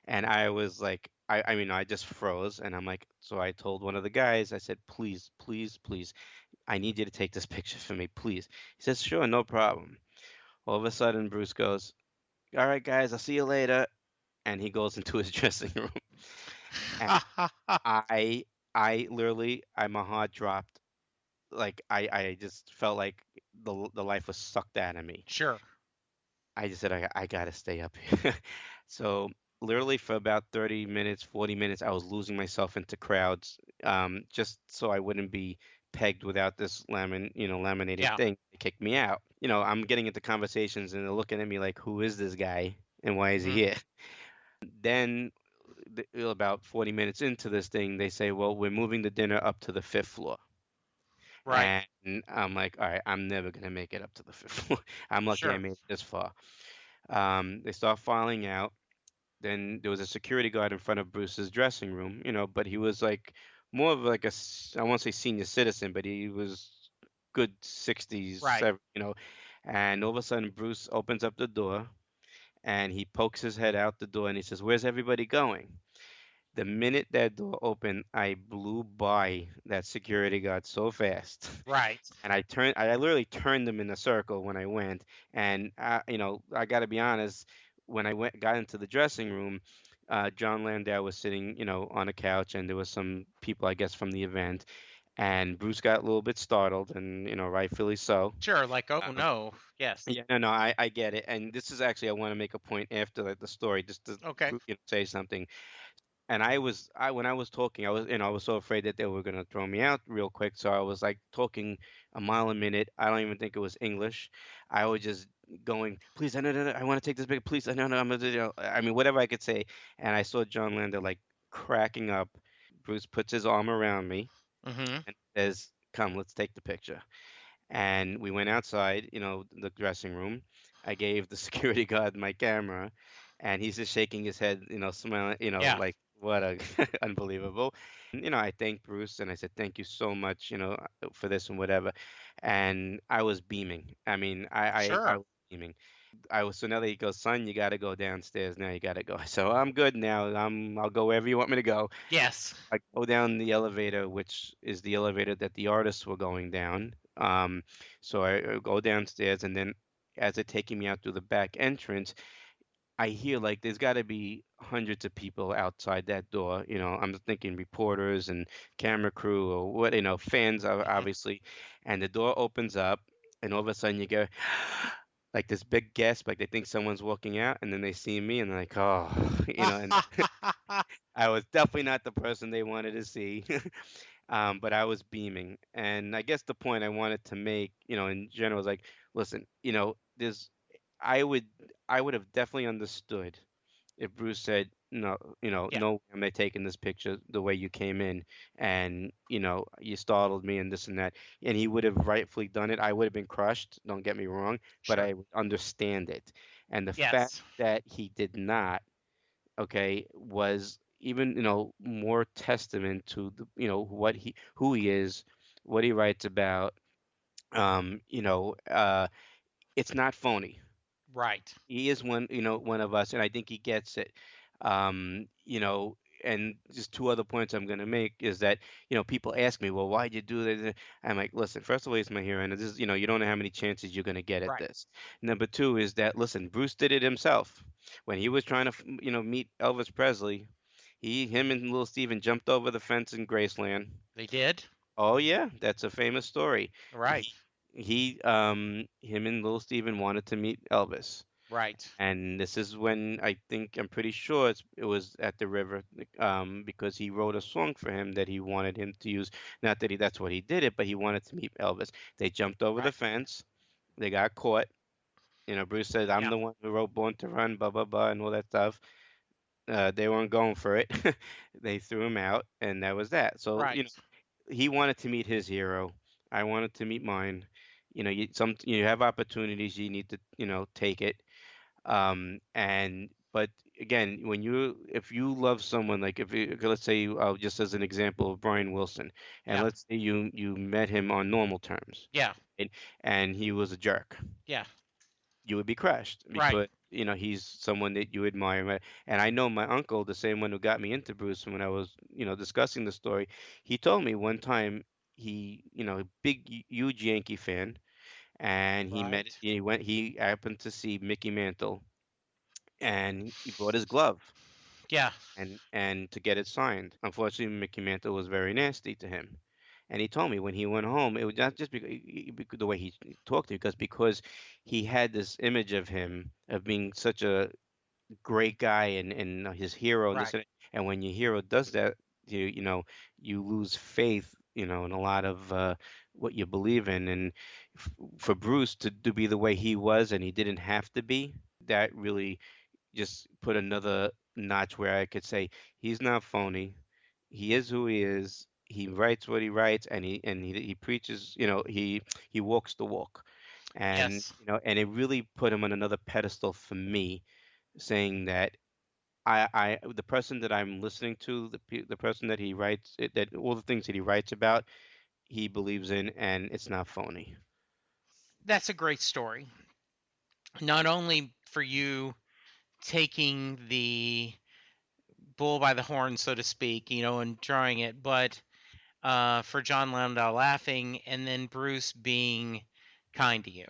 And I was like, I mean, I just froze, and I'm like, so I told one of the guys, I said, please, please, please, I need you to take this picture for me, please. He says, sure, no problem. All of a sudden, Bruce goes, all right, guys, I'll see you later. And he goes into his dressing room. And I, I literally, my heart dropped. Like I just felt like the life was sucked out of me. Sure. I just said I gotta stay up here. So literally for about 30 minutes, 40 minutes, I was losing myself into crowds, just so I wouldn't be pegged without this laminated Yeah. thing to kick me out. I'm getting into conversations and they're looking at me like, who is this guy and why is he Hmm. here? Then about 40 minutes into this thing, they say, well, we're moving the dinner up to the fifth floor. Right. And I'm like, all right, I'm never gonna make it up to the fifth floor. I'm lucky I Sure. made it this far. They start filing out. Then there was a security guard in front of Bruce's dressing room, but he was like more of like I won't say senior citizen, but he was good 60s, Right. 70. And all of a sudden, Bruce opens up the door and he pokes his head out the door and he says, "Where's everybody going?" The minute that door opened, I blew by that security guard so fast. Right. And I literally turned them in a circle when I went. And, I got to be honest, when got into the dressing room, John Landau was sitting, on a couch, and there was some people, I guess, from the event. And Bruce got a little bit startled, and, rightfully so. Sure. Like, oh Um, no. Yes. yeah, no, no, I get it. And this is actually, I want to make a point after the story, just to Okay. say something. And when I was talking, I was so afraid that they were gonna throw me out real quick. So I was like talking a mile a minute. I don't even think it was English. I was just going, please, no, no, no, I want to take this big, please, no, no, I mean, whatever I could say. And I saw John Lander like cracking up. Bruce puts his arm around me Hmm. and says, "Come, let's take the picture." And we went outside, the dressing room. I gave the security guard my camera, and he's just shaking his head, smiling, Yeah. like what a unbelievable. And I thanked Bruce and I said thank you so much, for this and whatever. And I was beaming. I mean, I Sure. was beaming. I was so now that he goes, son, you got to go downstairs now. You got to go. So I'm good now. I'll go wherever you want me to go. Yes. I go down the elevator, which is the elevator that the artists were going down. So I go downstairs, and then as they're taking me out through the back entrance, I hear like there's got to be hundreds of people outside that door. I'm thinking reporters and camera crew or what, fans Hmm. obviously. And the door opens up, and all of a sudden you go like this big gasp, like they think someone's walking out, and then they see me, and they're like, oh, and I was definitely not the person they wanted to see. But I was beaming. And I guess the point I wanted to make, in general is like, listen, there's, I would, I would have definitely understood if Bruce said, no, Yeah. no, I'm not taking this picture the way you came in, and you startled me and this and that, and he would have rightfully done it. I would have been crushed. Don't get me wrong, but Sure. I would understand it, and the fact Yes. that he did not, okay, was even, more testament to the, who he is, what he writes about. It's not phony. Right. He is one of us, and I think he gets it. And just two other points I'm going to make is that, people ask me, well, why'd you do this? I'm like, listen, first of all, he's my hero, and this is, you don't know how many chances you're going to get at Right. this. Number two is that, listen, Bruce did it himself when he was trying to, meet Elvis Presley. Him and little Steven jumped over the fence in Graceland. They did. Oh yeah, that's a famous story. Right. Him and little Steven wanted to meet Elvis. Right. And this is when I'm pretty sure it was at the river, because he wrote a song for him that he wanted him to use. Not that that's what he did it, but he wanted to meet Elvis. They jumped over the Right. fence. They got caught. Bruce said, "I'm Yeah. the one who wrote Born to Run," blah blah blah, and all that stuff. They weren't going for it. They threw him out, and that was that. So Right. he wanted to meet his hero. I wanted to meet mine. You have opportunities. You need to take it. And but again, if you love someone, like if you, okay, let's say just as an example of Brian Wilson, and Yeah. let's say you met him on normal terms, Yeah. right, and he was a jerk, Yeah. you would be crushed Right. because he's someone that you admire. Right? And I know my uncle, the same one who got me into Bruce, when I was discussing the story, he told me one time, he big huge Yankee fan, and Right. he happened to see Mickey Mantle, and he brought his glove Yeah. and to get it signed. Unfortunately, Mickey Mantle was very nasty to him. And he told me when he went home, it was not just because the way he talked to me, because he had this image of him of being such a great guy and his hero and this Right. and when your hero does that, you know you lose faith, in a lot of what you believe in. And for Bruce to be the way he was, and he didn't have to be, that really just put another notch where I could say he's not phony. He is who he is. He writes what he writes, and he preaches. He walks the walk, and Yes. and it really put him on another pedestal for me, saying that the person that I'm listening to, the person that he writes that all the things that he writes about, he believes in, and it's not phony. That's a great story. Not only for you taking the bull by the horn, so to speak, and drawing it, but for John Landau laughing and then Bruce being kind to you.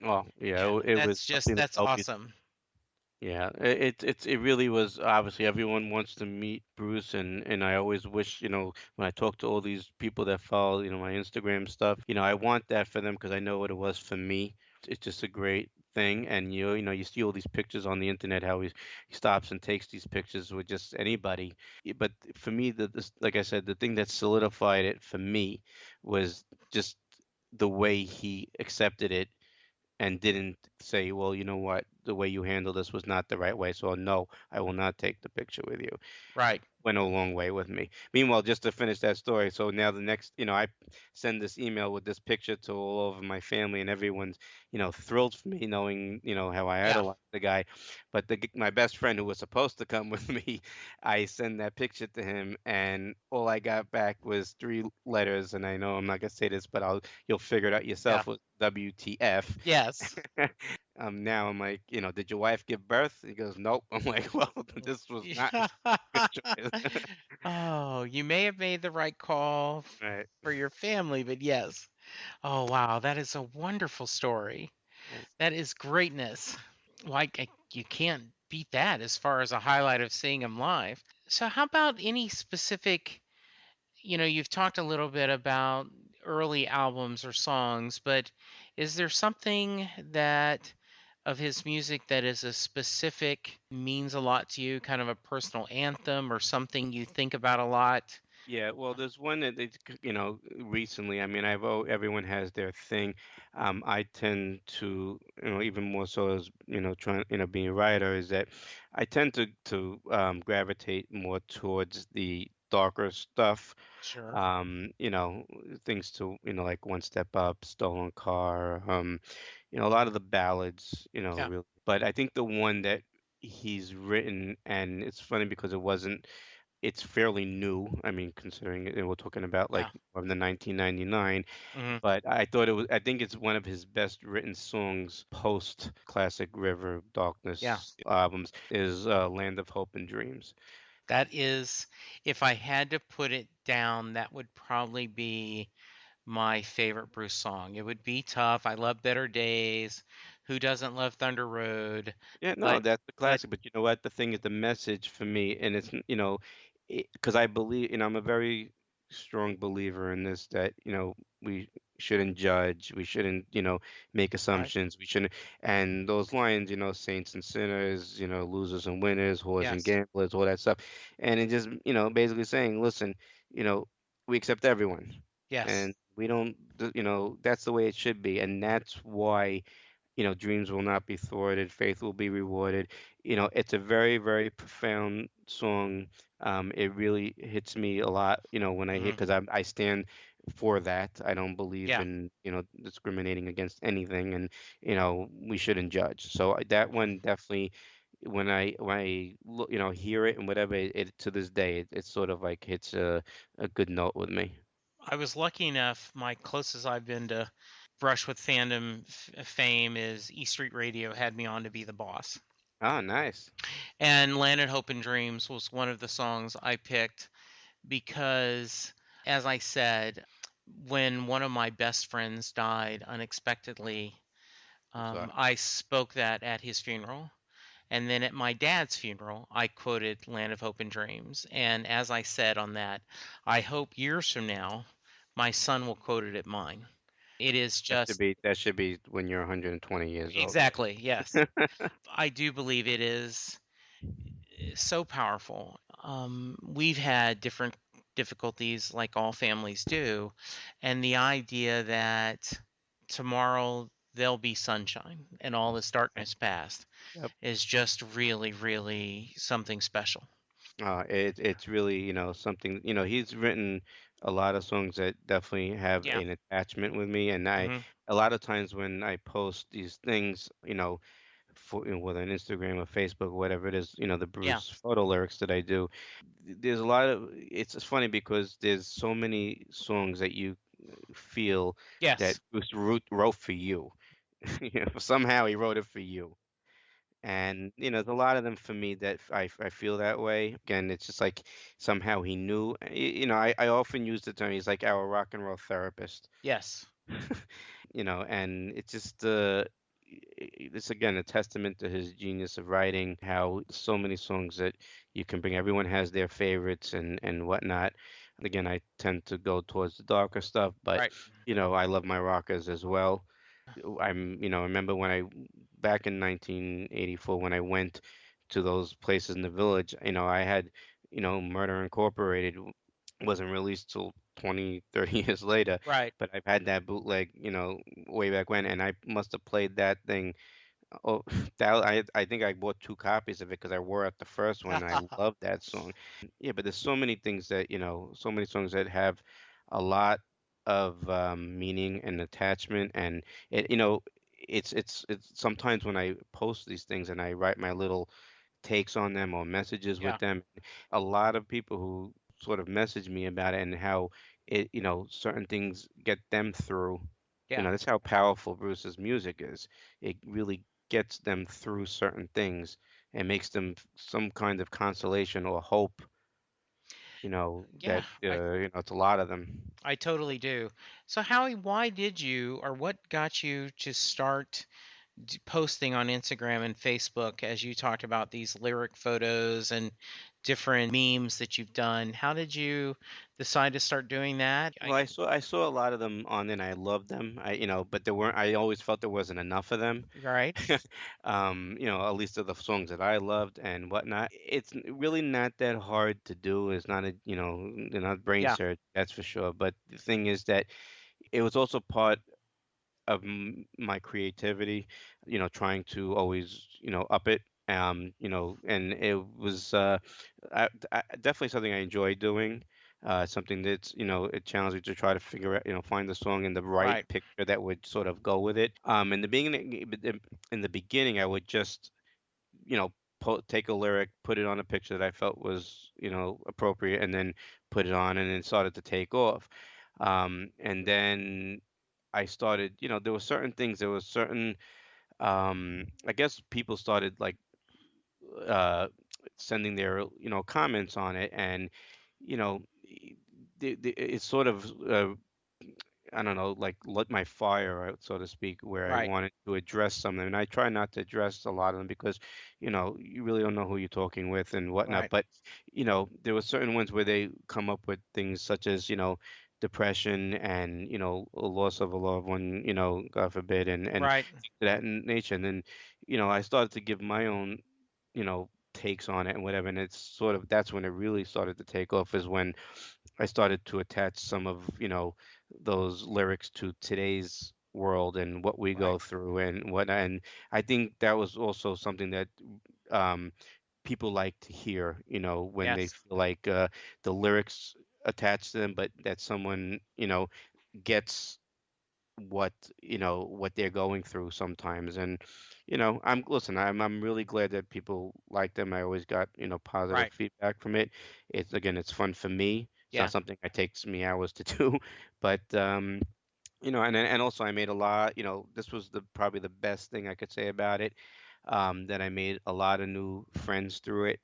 Well, yeah, Yeah, it was something that that's always. awesome. Yeah, it really was. Obviously everyone wants to meet Bruce, and I always wish, when I talk to all these people that follow, my Instagram stuff, I want that for them because I know what it was for me. It's just a great thing. And you see all these pictures on the internet, how he stops and takes these pictures with just anybody. But for me, like I said, the thing that solidified it for me was just the way he accepted it and didn't say, well, you know what, the way you handled this was not the right way, so no, I will not take the picture with you. Right. Went a long way with me. Meanwhile, just to finish that story, so now the next, I send this email with this picture to all of my family, and everyone's, thrilled for me, knowing, how I Yeah. idolize the guy. But my best friend, who was supposed to come with me, I send that picture to him, and all I got back was three letters, and I know I'm not gonna say this, but you'll figure it out Yeah. yourself. Was WTF? Yes. Now I'm like, did your wife give birth? He goes, nope. I'm like, well, this was not a good choice. Oh, you may have made the right call Right. for your family, but yes. Oh, wow, that is a wonderful story. Right. That is greatness. Like you can't beat that as far as a highlight of seeing him live. So how about any specific, you've talked a little bit about early albums or songs, but is there something that of his music that is a specific means a lot to you, kind of a personal anthem or something you think about a lot? Yeah, well, there's one that recently. I mean, everyone has their thing. I tend to, even more so as trying, being a writer, is that I tend to gravitate more towards the darker stuff. Sure. You know, things to, like One Step Up, Stolen Car, a lot of the ballads, Yeah. really. But I think the one that he's written, and it's funny because it's fairly new. I mean, considering we're talking about like Yeah. from the 1999, Hmm. but I think it's one of his best written songs post Classic River Yeah. Darkness albums is Land of Hope and Dreams. That is, if I had to put it down, that would probably be my favorite Bruce song. It would be tough. I love Better Days. Who doesn't love Thunder Road? Yeah, no, But, that's the but, classic. But you know what? The thing is, the message for me, and it's, because I believe, I'm a very strong believer in this, that, we shouldn't judge, we shouldn't, make right. assumptions, we shouldn't, and those lines, saints and sinners, losers and winners, whores and Yes. gamblers, all that stuff. And it just, basically saying, listen, you know, we accept everyone. Yes. And we don't, that's the way it should be. And that's why dreams will not be thwarted, faith will be rewarded. It's a very, very profound song. It really hits me a lot, when I hear, Hmm. because I stand for that. I don't believe Yeah. in, discriminating against anything, and, we shouldn't judge. So that one definitely, when I look, hear it and whatever, to this day, it sort of like hits a good note with me. I was lucky enough, my closest I've been to brush with fandom fame is E Street Radio had me on to be the boss. Oh, nice. And Landed Hope and Dreams was one of the songs I picked because, as I said, when one of my best friends died unexpectedly, I'm sorry. I spoke that at his funeral. And then at my dad's funeral, I quoted Land of Hope and Dreams. And as I said on that, I hope years from now, my son will quote it at mine. It is just That should be when you're 120 years old. exactly, yes. I do believe it is. so powerful. We've had different difficulties, like all families do, and the idea that tomorrow there'll be sunshine and all this darkness past Yep. is just really, really something special. It's really, something, he's written a lot of songs that definitely have Yeah. an attachment with me. And Hmm. a lot of times when I post these things, whether on Instagram or Facebook, whatever it is, the Yeah. Bruce photo lyrics that I do, there's a lot of, it's funny because there's so many songs that you feel that Yes. Bruce wrote for you. Somehow he wrote it for you. And there's a lot of them for me that I feel that way. Again, it's just like somehow he knew. I often use the term he's like our rock and roll therapist. Yes. And it's just it's again a testament to his genius of writing. How so many songs that you can bring. Everyone has their favorites and whatnot. Again, I tend to go towards the darker stuff, but Right. I love my rockers as well. I remember when back in 1984, when I went to those places in the village, I had, Murder Incorporated wasn't released till 20, 30 years later, Right. but I've had that bootleg, way back when, and I must have played that thing. Oh, I think I bought two copies of it because I wore out the first one. And I love that song. Yeah, but there's so many things that, so many songs that have a lot of meaning and attachment, and it's sometimes when I post these things and I write my little takes on them or messages with Yeah. them, a lot of people who sort of message me about it and how certain things get them through. Yeah. That's how powerful Bruce's music is. It really gets them through certain things and makes them some kind of consolation or hope, Yeah. that it's a lot of them. I totally do. So, Howie, why did you, or what got you to start posting on Instagram and Facebook as you talked about these lyric photos and different memes that you've done? How did you decide to start doing that? Well, I saw a lot of them on, and I loved them. But there weren't. I always felt there wasn't enough of them. Right? At least of the songs that I loved and whatnot. It's really not that hard to do. It's not they're not brain Yeah. surgery, that's for sure. But the thing is that it was also part of my creativity, trying to always, up it. And it was definitely something I enjoy doing. Something that's, it challenged me to try to figure out, find the song in the right Right. picture that would sort of go with it. In the beginning, I would just, you know, take a lyric, put it on a picture that I felt was, appropriate, and then put it on, and it started to take off. And then I started, there were certain things, there was certain, I guess people started like uh, sending their, comments on it, and you know, it's sort of I don't know, like lit my fire, so to speak, where I Right. wanted to address something. And I try not to address a lot of them because, you really don't know who you're talking with and whatnot. Right. But, there were certain ones where they come up with things such as, depression and, a loss of a loved one, God forbid, and Right. that nature. And then, I started to give my own, takes on it and whatever. And it's sort of, that's when it really started to take off, is when I started to attach some of, those lyrics to today's world and what we Right. go through and what. And I think that was also something that um, people like to hear, when they Yes. feel like the lyrics attached to them, but that someone, gets what they're going through sometimes. And I'm really glad that people like them. I always got, positive Right. feedback from it. It's fun for me. It's not Yeah. something that takes me hours to do. But and also I made a lot, this was the probably the best thing I could say about it, that I made a lot of new friends through it,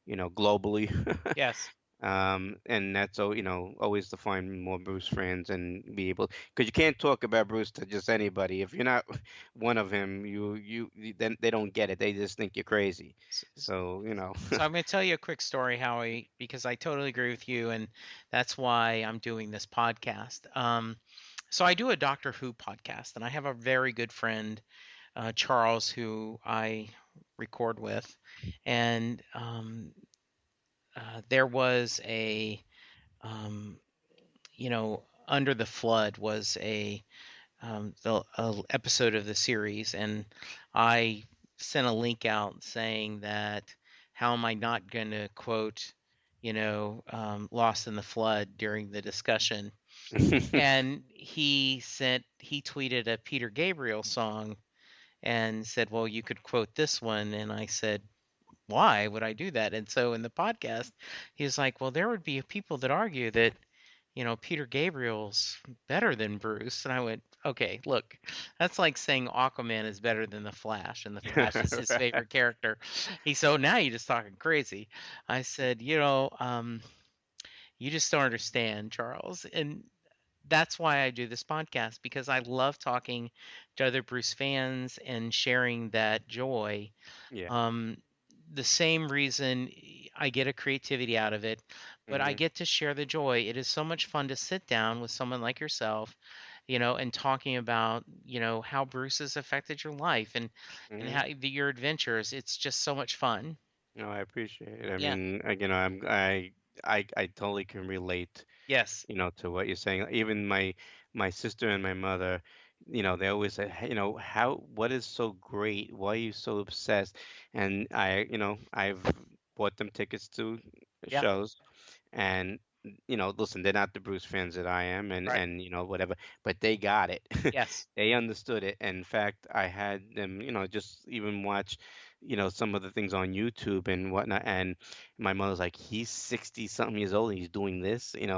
globally. Yes. And that's, always to find more Bruce friends and be able, because you can't talk about Bruce to just anybody. If you're not one of him, then they don't get it. They just think you're crazy. S- So, So I'm going to tell you a quick story, Howie, because I totally agree with you, and that's why I'm doing this podcast. So I do a Doctor Who podcast, and I have a very good friend, Charles, who I record with, and there was um, Under the Flood was the episode of the series, and I sent a link out saying that how am I not going to quote, Lost in the Flood during the discussion? And he tweeted a Peter Gabriel song and said, well, you could quote this one. And I said, why would I do that? And so in the podcast, he was like, well, there would be people that argue that, Peter Gabriel's better than Bruce. And I went, okay, look, that's like saying Aquaman is better than the Flash, and the Flash is his Right. favorite character. He said, oh, now you're just talking crazy. I said, you just don't understand, Charles. And that's why I do this podcast, because I love talking to other Bruce fans and sharing that joy. Yeah. Um, the same reason I get a creativity out of it, but I Hmm. get to share the joy. It is so much fun to sit down with someone like yourself, and talking about, how Bruce has affected your life, and Hmm. your adventures. It's just so much fun. No, I appreciate it. I Yeah. mean, I totally can relate, Yes. to what you're saying. Even my sister and my mother, they always say, "Hey, what is so great? Why are you so obsessed?" And I've bought them tickets to Yeah. shows, and listen, they're not the Bruce fans that I am, and Right. whatever, but they got it. Yes. They understood it. In fact, I had them, just even watch, some of the things on YouTube and whatnot. And my mother's like, he's 60 something years old and he's doing this. And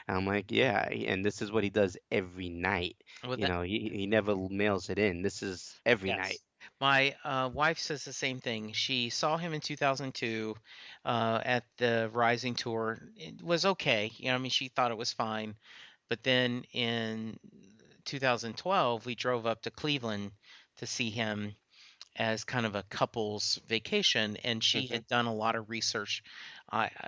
I'm like, yeah, and this is what he does every night. Well, that He never mails it in. This is every night. Yes. My wife says the same thing. She saw him in 2002 at the Rising tour. It was okay. I mean, she thought it was fine. But then in 2012, we drove up to Cleveland to see him as kind of a couple's vacation, and she Hmm. had done a lot of research.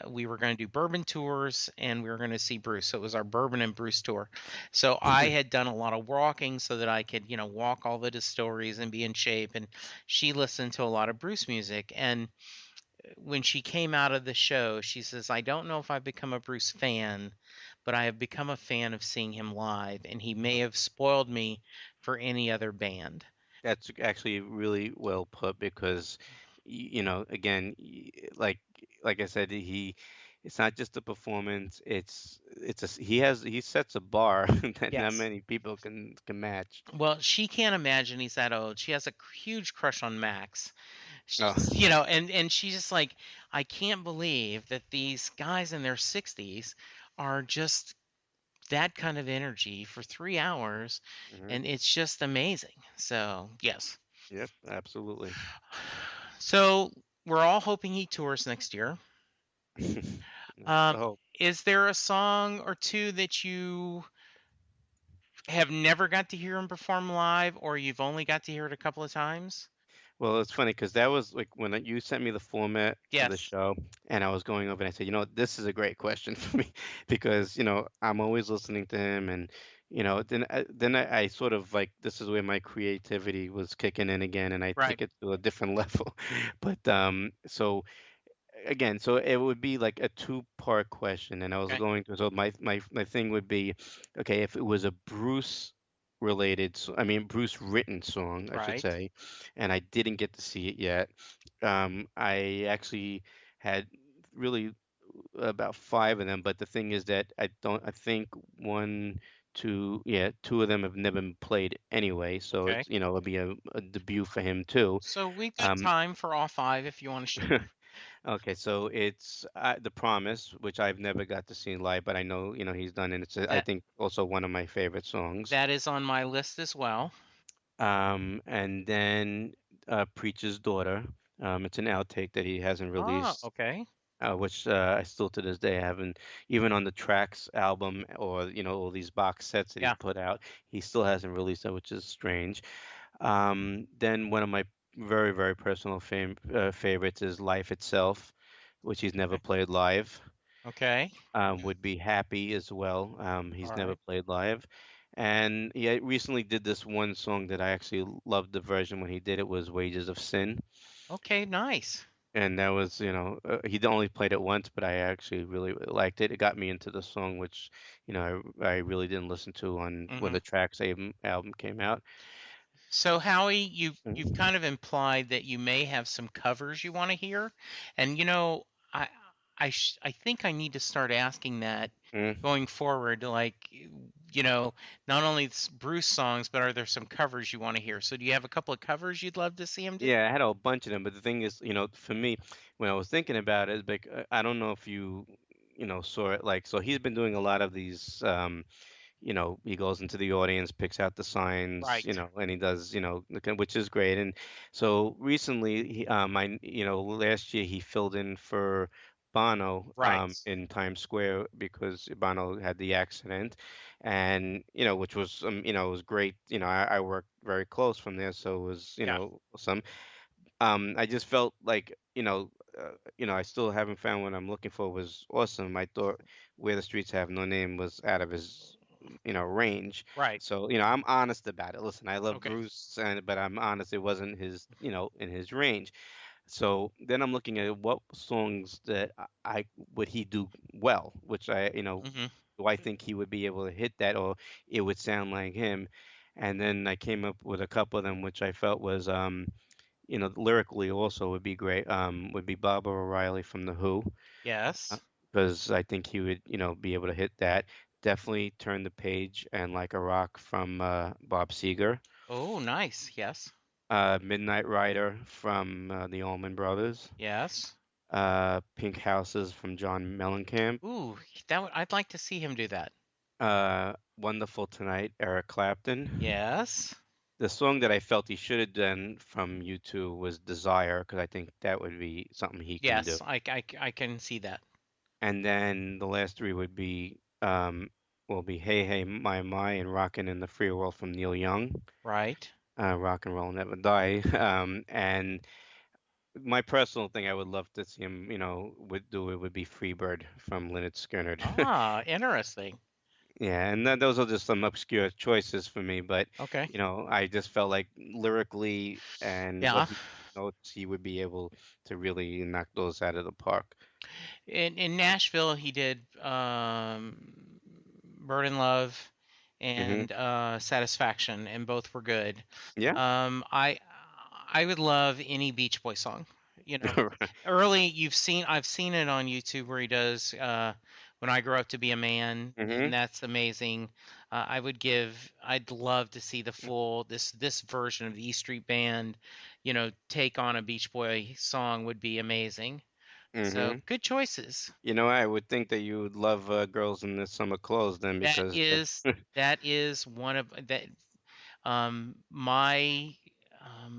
We were going to do bourbon tours, and we were going to see Bruce. So it was our bourbon and Bruce tour. So I had done a lot of walking so that I could, walk all the distilleries and be in shape. And she listened to a lot of Bruce music. And when she came out of the show, she says, I don't know if I've become a Bruce fan, but I have become a fan of seeing him live, and he may have spoiled me for any other band. That's actually really well put because, again, like I said, it's not just a performance. He sets a bar that not Yes. many people can match. Well, she can't imagine he's that old. She has a huge crush on Max. Oh, She's, and she's just like, I can't believe that these guys in their 60s are just that kind of energy for 3 hours, hmm. and it's just amazing. So, yes. Yep, absolutely. So, we're all hoping he tours next year. That's the Um, hope. is there a song or two that you have never got to hear him perform live, or you've only got to hear it a couple of times? Well, it's funny because that was like when you sent me the format of the Yes. show, and I was going over and I said, this is a great question for me because I'm always listening to him, and then I sort of like this is where my creativity was kicking in again, and I Right. took it to a different level. But so again, so it would be like a two-part question, and I was Okay. going to so my thing would be, okay, if it was a Bruce related, I mean Bruce written song, I should Right. say, and I didn't get to see it yet. I actually had really about five of them, but the thing is that I think one, two, yeah, two of them have never been played anyway, so Okay. it'll be a debut for him too. So we've got Um, time for all five if you want to share. Okay, so it's The Promise, which I've never got to see live, but I know, he's done, and it's, I That think, also one of my favorite songs. that is on my list as well. And then Preacher's Daughter. It's an outtake that he hasn't Ah, released, okay. which I still to this day haven't, even on the Tracks album or, all these box sets that he's Yeah. put out, he still hasn't released that, which is strange. Then one of my very, very personal favorites is Life Itself, which he's never Okay. played live. Okay. Would be Happy as well. All He's never right. played live. And he recently did this one song that I actually loved the version when he did it was Wages of Sin. Okay, nice. And that was, he only played it once, but I actually really, really liked it. It got me into the song, which, I really didn't listen to on when Hmm. the Tracks album came out. So Howie, you've Mhm. kind of implied that you may have some covers you want to hear, and I I think I need to start asking that Mm. going forward. Like, not only Bruce songs, but are there some covers you want to hear? So do you have a couple of covers you'd love to see him do? Yeah, I had a bunch of them, but the thing is, for me, when I was thinking about it, like, I don't know if you saw it. Like, so he's been doing a lot of these. He goes into the audience, picks out the signs, Right, and he does, which is great. And so recently, last year he filled in for Bono right. in Times Square because Bono had the accident, and which was, it was great. I worked very close from there, so it was, Yeah. some. I just felt like, I still haven't found what I'm looking for was awesome. I thought Where the Streets Have No Name was out of his, range. Right. So, I'm honest about it. Listen, I love Okay. Bruce, but I'm honest, it wasn't his, in his range. So then I'm looking at what songs that I would he do well, which Hmm. do I think he would be able to hit that, or it would sound like him. And then I came up with a couple of them, which I felt was, lyrically also would be great. Would be Baba O'Reilly from The Who, Yes. because I think he would, be able to hit that. Definitely Turn the Page and Like a Rock from Bob Seger. Oh, nice. Yes. Midnight Rider from the Allman Brothers. Yes. Pink Houses from John Mellencamp. Ooh, I'd like to see him do that. Wonderful Tonight, Eric Clapton. Yes. The song that I felt he should have done from U2 was Desire, because I think that would be something he can do. Yes, I can see that. And then the last three would be will be Hey Hey My and Rockin' in the Free World from Neil Young. Right. Rock and Roll Never Die. And my personal thing I would love to see him, would do it would be Freebird from Lynyrd Skynyrd. Ah, interesting. Yeah, and those are just some obscure choices for me, but Okay. I just felt like lyrically and what Yeah. he notes, he would be able to really knock those out of the park. In Nashville, he did Burden Love Hmm. and Satisfaction, and both were good. Yeah. I would love any Beach Boy song. You know, early I've seen it on YouTube where he does When I Grow Up to Be a Man, and Hmm. that's amazing. I'd love to see the full this version of the E Street Band, take on a Beach Boy song would be amazing. So Hmm. good choices. I would think that you would love Girls in the Summer Clothes then That because is that is one of that my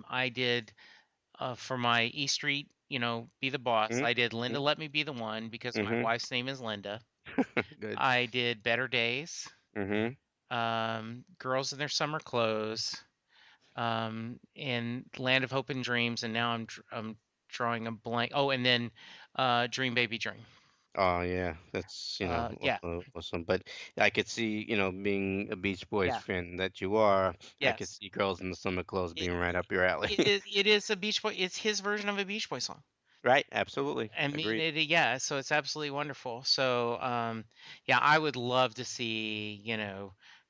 I did for my E Street, be the boss. I did Linda Hmm. Let Me Be the One because my Hmm. wife's name is Linda. Good. I did Better Days, Hmm. Girls in Their Summer Clothes, and Land of Hope and Dreams, and now I'm drawing a blank. Oh, and then Dream Baby Dream. Oh yeah, that's Yeah, awesome. But I could see, being a Beach Boys yeah, fan that you are, I could yes. see Girls in the Summer Clothes It, being right up your alley. it is a Beach Boy. It's his version of a Beach Boy song. Right? Absolutely. I mean, Agreed. yeah, so it's absolutely wonderful. So, yeah, I would love to see,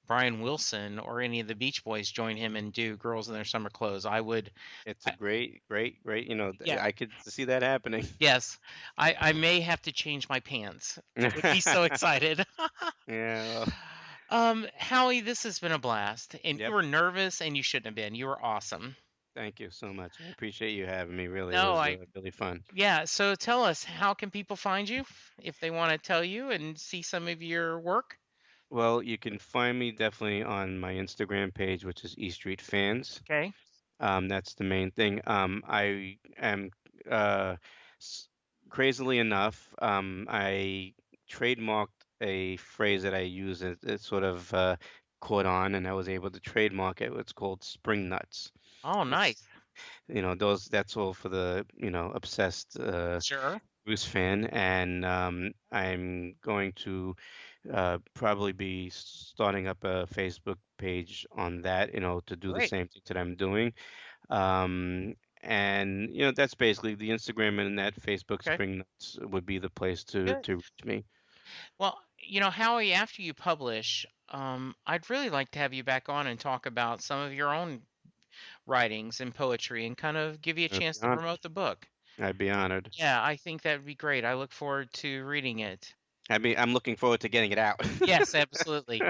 Brian Wilson or any of the Beach Boys join him and do Girls in Their Summer Clothes. I would, It's a I, great, great, great. yeah, I could see that happening. yes, I may have to change my pants. I would be so excited. Yeah. Well, Howie, this has been a blast, and you yep. were nervous, and you shouldn't have been. You were awesome. Thank you so much. I appreciate you having me. Really, it No, was really fun. yeah. So tell us, how can people find you if they want to tell you and see some of your work? Well, you can find me definitely on my Instagram page, which is E Street Fans. Okay. That's the main thing. I am uh, s- crazily enough, I trademarked a phrase that I use. It sort of caught on, and I was able to trademark it. It's called spring nuts. Oh, It's nice. those. That's all for the obsessed Sure. Bruce fan, and I'm going to probably be starting up a Facebook page on that. To do the Great. same thing that I'm doing. And that's basically the Instagram and that Facebook Okay, Spring Nuts would be the place to good. reach me. Well, Howie, after you publish, I'd really like to have you back on and talk about some of your own writings and poetry and kind of give you a I'd chance be to honored. promote the book. I'd be honored. Yeah, I think that would be great. I look forward to reading it. I'm looking forward to getting it out. Yes, absolutely.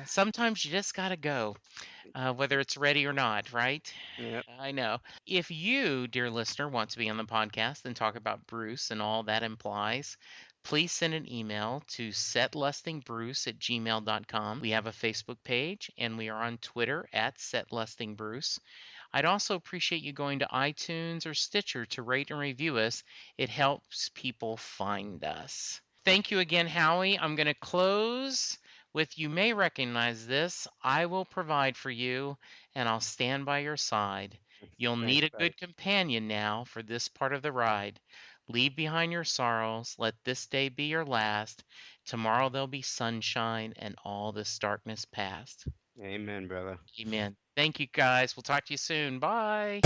Sometimes you just gotta go, whether it's ready or not, right? Yep. I know. If you, dear listener, want to be on the podcast and talk about Bruce and all that implies, please send an email to setlustingbruce@gmail.com. We have a Facebook page and we are on Twitter at setlustingbruce. I'd also appreciate you going to iTunes or Stitcher to rate and review us. It helps people find us. Thank you again, Howie. I'm going to close with you may recognize this. I will provide for you, and I'll stand by your side. You'll need Thanks, a buddy. good companion now for this part of the ride. Leave behind your sorrows. Let this day be your last. Tomorrow there'll be sunshine and all this darkness past. Amen, brother. Amen. Thank you, guys. We'll talk to you soon. Bye.